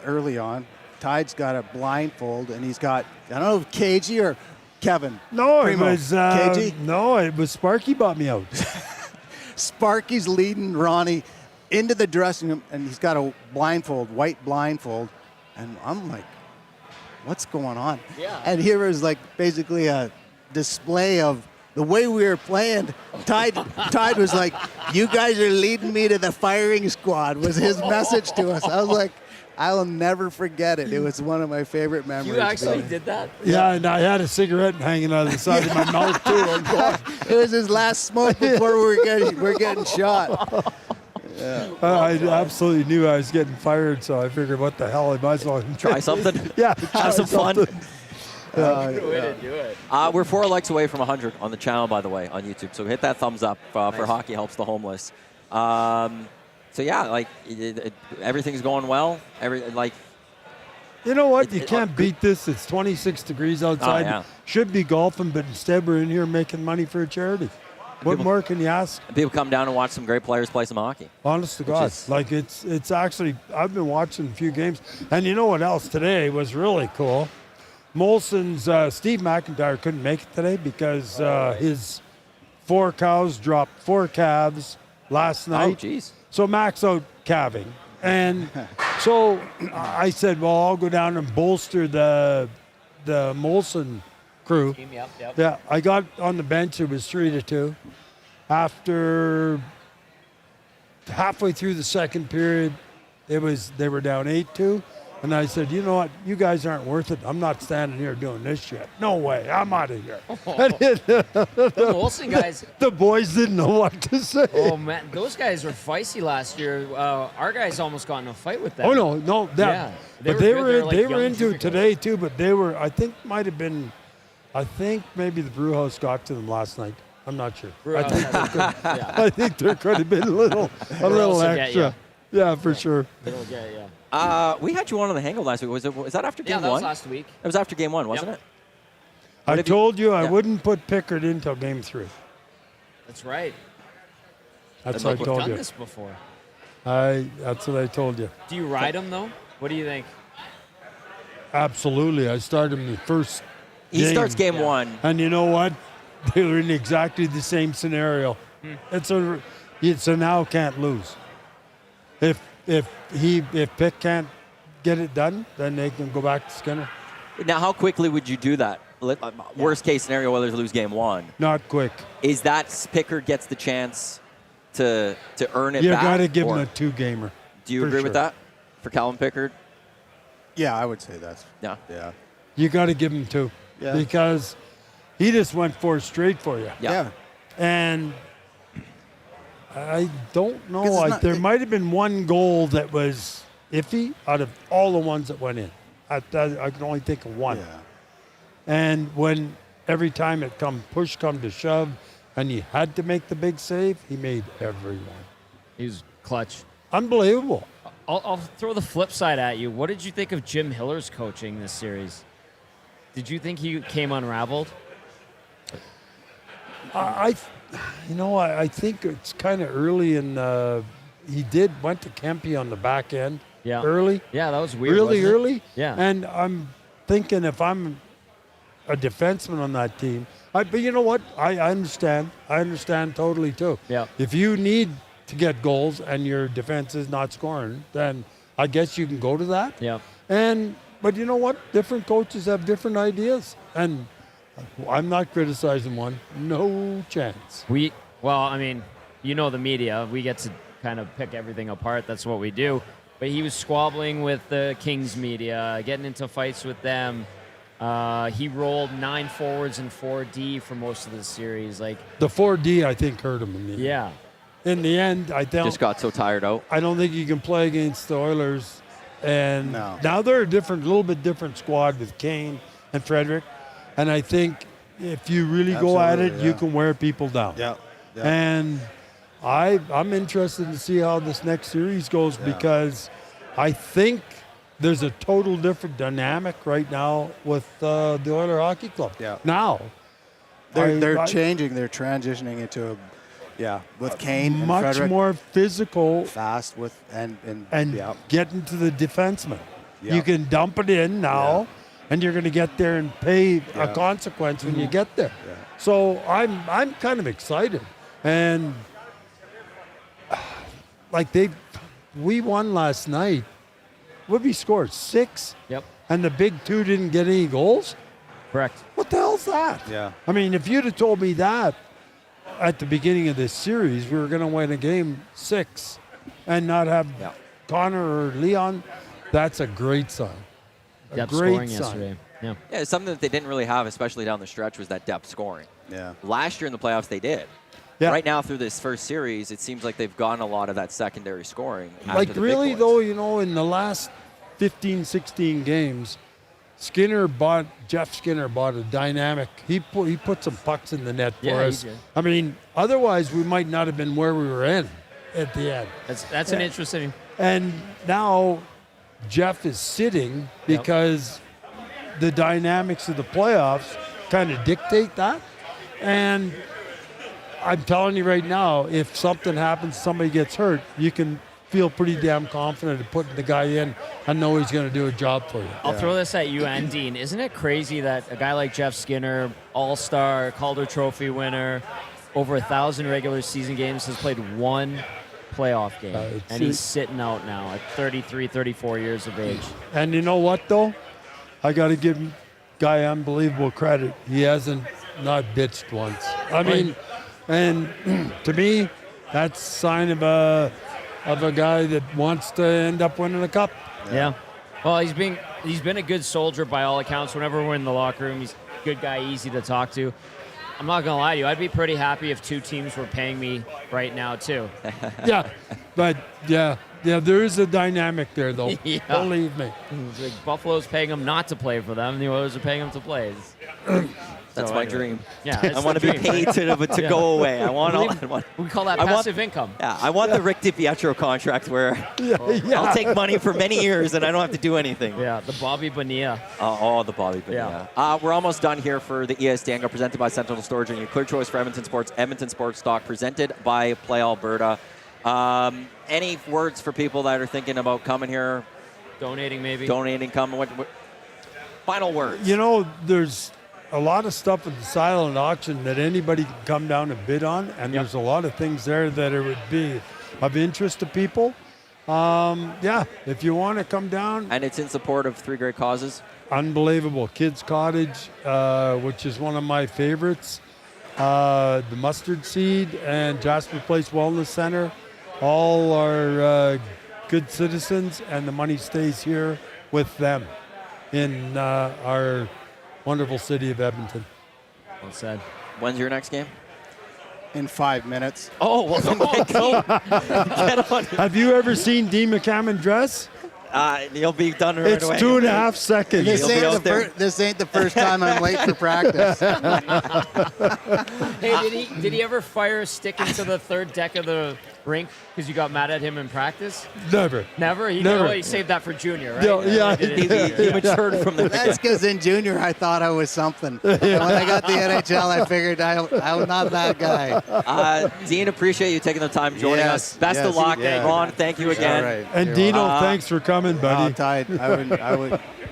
early on, Tide's got a blindfold, and he's got, I don't know if Cagey or Kevin. No, Primo. it was Cagey? no, it was Sparky bought me out. Sparky's leading Ronnie into the dressing room, and he's got a blindfold, white blindfold, and I'm like, what's going on? Yeah. And here was like basically a display of the way we were playing. Tide was like, you guys are leading me to the firing squad, was his message to us. I was like, I will never forget it. It was one of my favorite memories. You actually did that? Yeah, and I had a cigarette hanging out of the side of my mouth, too. It was his last smoke before we're getting shot. I absolutely knew I was getting fired, so I figured, what the hell, I might as well Try something. Yeah, Have some fun. Good way to do it. We're 4 likes away from 100 on the channel, by the way, on YouTube. So hit that thumbs up for Hockey Helps the Homeless. So yeah, like everything's going well. You know what? You can't beat this. It's 26 degrees outside. Oh, yeah. Should be golfing, but instead we're in here making money for a charity. What more can you ask? People come down and watch some great players play some hockey. Honest to God. Like, it's actually, I've been watching a few games. And you know what else today was really cool? Molson's Steve McIntyre couldn't make it today because his 4 cows dropped 4 calves last night. Oh, jeez. So Mac's out calving. And so I said, well, I'll go down and bolster the Molson crew. Team, yep. Yeah, I got on the bench. It was 3-2. After halfway through the second period, they were down 8-2. And I said, you know what? You guys aren't worth it. I'm not standing here doing this shit. No way. I'm out of here. The Wilson guys. The boys didn't know what to say. Oh man, those guys were feisty last year. Our guys almost got in a fight with them. Oh no, Yeah, but they they were were good. They're like they were young into junior it today too. But they were, I think, maybe the brew house got to them last night. I'm not sure. Yeah. I think there could have been a little also get extra. Yeah, for sure. They'll get ya. We had you on the Hangout last week. Was that after game Yeah, that was one? last week. It was after game one, wasn't Yep. it? I have you- told you I yeah. wouldn't put Pickard in till game 3. That's right. That's Like what I We've told done you. this before. That's what I told you. Do you ride them though? What do you think? Absolutely. I started him the first He game. starts game one. And you know what? They were in exactly the same scenario. It's a now can't lose. If Pick can't get it done, then they can go back to Skinner. Now, how quickly would you do that? Worst case scenario, Oilers lose game one. Not quick. Is that Pickard gets the chance to earn it You back? got to give him or a 2-gamer. do you for agree with sure. that for Calvin Pickard? Yeah, I would say that's. Yeah. Yeah. You got to give him 2. Yeah. Because he just went 4 straight for you. Yeah. And I don't 'Cause know. it's not- There might have been one goal that was iffy out of all the ones that went in. I can only think of one. Yeah. And when every time push come to shove, and he had to make the big save, he made every one. He was clutch. Unbelievable. I'll throw the flip side at you. What did you think of Jim Hiller's coaching this series? Did you think he came unraveled? I think it's kind of early in. He went to Kempe on the back end. Yeah. Early. Yeah, that was weird. Really wasn't it? early. Yeah. And I'm thinking if I'm a defenseman on that team, but you know what? I understand. I understand totally too. Yeah. If you need to get goals and your defense is not scoring, then I guess you can go to that. Yeah. But you know what? Different coaches have different ideas, and I'm not criticizing one. No chance. Well, I mean, you know the media. We get to kind of pick everything apart. That's what we do. But he was squabbling with the Kings media, getting into fights with them. He rolled 9 forwards and 4D for most of the series. Like The 4D, I think, hurt him in the end. Yeah. In the end, I Just got so tired out. I don't think you can play against the Oilers. And No. now they're a little bit different squad with Kane and Frederick. And I think if you really go at it, Absolutely, you yeah. can wear people down. Yeah. Yeah. And I'm interested to see how this next series goes because I think there's a total different dynamic right now with the Oiler Hockey Club. Yeah. Now. They're changing. They're transitioning into with Kane and much Frederick, more physical fast with and get into the defenseman. Yeah. You can dump it in now, and you're going to get there and pay a consequence when you get there. Yeah. So I'm kind of excited, and we won last night. What we scored 6. Yep. And the big 2 didn't get any goals. Correct. What the hell's that? Yeah. I mean, if you'd have told me that at the beginning of this series, we were going to win a game 6 and not have Connor or Leon, that's a great sign. Depth great scoring sign. yesterday. Yeah. Yeah, something that they didn't really have, especially down the stretch, was that depth scoring. Yeah. Last year in the playoffs, they did. Yeah. Right now, through this first series, it seems like they've gotten a lot of that secondary scoring. after Like the big really boys. though, in the last 15, 16 games, Jeff Skinner bought a dynamic. He put some pucks in the net for Yeah, he us. did. I mean, otherwise we might not have been where we were at the end. That's an interesting. And now Jeff is sitting because the dynamics of the playoffs kind of dictate that. And I'm telling you right now, if something happens, somebody gets hurt, you can feel pretty damn confident in putting the guy in and know he's going to do a job for you. I'll throw this at you and Dean. Isn't it crazy that a guy like Jeff Skinner, All-Star, Calder Trophy winner, over 1,000 regular season games, has played 1 playoff game, and he's sitting out now at 33, 34 years of age. And you know what, though? I got to give guy unbelievable credit. He hasn't not bitched once. I mean, and to me, that's a sign of a guy that wants to end up winning a cup. Yeah. Well, he's been a good soldier by all accounts. Whenever we're in the locker room, he's a good guy, easy to talk to. I'm not going to lie to you. I'd be pretty happy if 2 teams were paying me right now, too. Yeah. But, yeah, there is a dynamic there, though. Yeah. Believe me. Like Buffalo's paying him not to play for them. The Oilers are paying him to play. That's my dream. Yeah, I want to be paid to go away. We call that passive income. Yeah, I want the Rick DiPietro contract where I'll take money for many years and I don't have to do anything. Yeah, the Bobby Bonilla. The Bobby Bonilla. We're almost done here for the EST Hangout presented by Sentinel Storage and your clear choice for Edmonton Sports. Edmonton Sports Stock presented by Play Alberta. Any words for people that are thinking about coming here? Donating, maybe. Coming. What final words? There's a lot of stuff at the silent auction that anybody can come down and bid on, and there's a lot of things there that it would be of interest to people. If you want to come down. And it's in support of 3 great causes. Unbelievable. Kids Cottage, which is one of my favorites. The Mustard Seed and Jasper Place Wellness Center all are good citizens, and the money stays here with them in our wonderful city of Edmonton. Well said. When's your next game? In 5 minutes. Oh, well, then get on. Have you ever seen Dean McCammon dress? You'll be done right It's away. 2.5 seconds. This ain't the first time I'm late for practice. Hey, did he ever fire a stick into the third deck of the rink because you got mad at him in practice? Never. Never? He saved that for junior, right? No, yeah. He matured from the That's because in junior I thought I was something. And when I got the NHL, I figured I was not that guy. Dean, appreciate you taking the time joining us. Best of luck. Ron, thank you again. All right. And Dino, thanks for coming, buddy. Tight.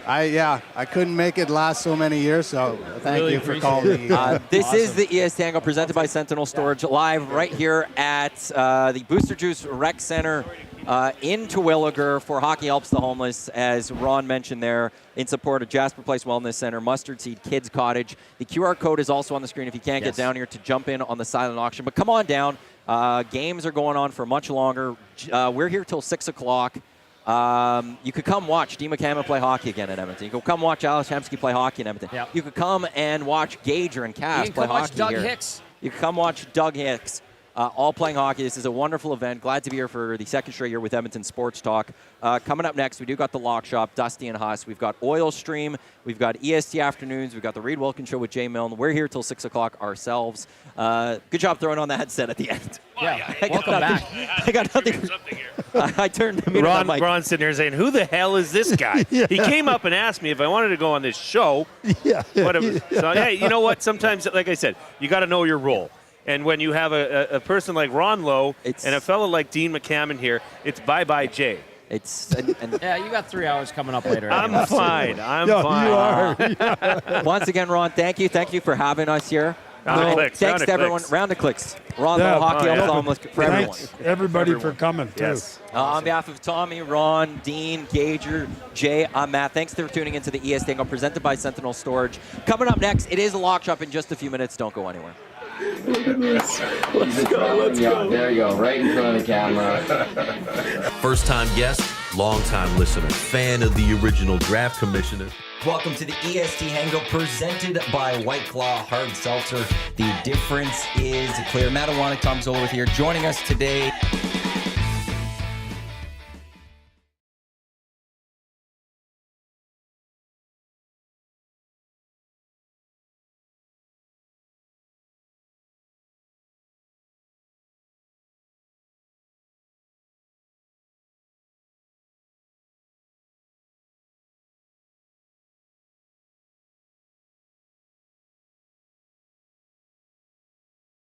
I couldn't make it last so many years, so thank Really you for appreciate calling me. This is the EST Hangout presented by Sentinel Storage, live right here at the Booster Juice Rec Center in Terwilliger for Hockey Helps the Homeless, as Ron mentioned there, in support of Jasper Place Wellness Center, Mustard Seed Kids Cottage. The QR code is also on the screen if you can't get down here to jump in on the silent auction. But come on down. Games are going on for much longer. We're here till 6 o'clock. You could come watch Dean McCammon play hockey again at Edmonton. You could come watch Alex Hemsky play hockey in Edmonton. Yep. You could come and watch Gager and Cass play hockey Doug here. Hicks. You can come watch Doug Hicks, all playing hockey. This is a wonderful event. Glad to be here for the second straight year with Edmonton Sports Talk. Coming up next, we do got the Lock Shop, Dusty and Huss. We've got Oil Stream. We've got EST Afternoons. We've got the Reed Wilkins Show with Jay Milne. We're here till 6 o'clock ourselves. Good job throwing on the headset at the end. Yeah, welcome back. I got nothing. I turned to me. Ron's sitting there saying, "Who the hell is this guy?" He came up and asked me if I wanted to go on this show. Yeah. So, hey, you know what? Sometimes, like I said, you got to know your role. And when you have a person like Ron Low and a fellow like Dean McCammon here, it's bye-bye Jay. Yeah, you got 3 hours coming up later. I'm fine. I'm No, fine. you are. Once again, Ron, thank you. Thank you for having us here. Round of clicks, Thanks round of to everyone. clicks. Round of clicks. Ron Yeah, Low, Hockey yeah. Helps the Homeless for everyone. Thanks, everybody, for coming, too. Yes. On behalf of Tommy, Ron, Dean, Gager, Jay, I'm Matt. Thanks for tuning into the EST Hangout presented by Sentinel Storage. Coming up next, it is a Lock Shop in just a few minutes. Don't go anywhere. Let's go. There you go, right in front of the camera. First-time guest, long-time listener, fan of the original draft commissioner. Welcome to the EST Hangout presented by White Claw Hard Seltzer. The difference is clear. Matt Iwanyk, Tom Zola with here. Joining us today,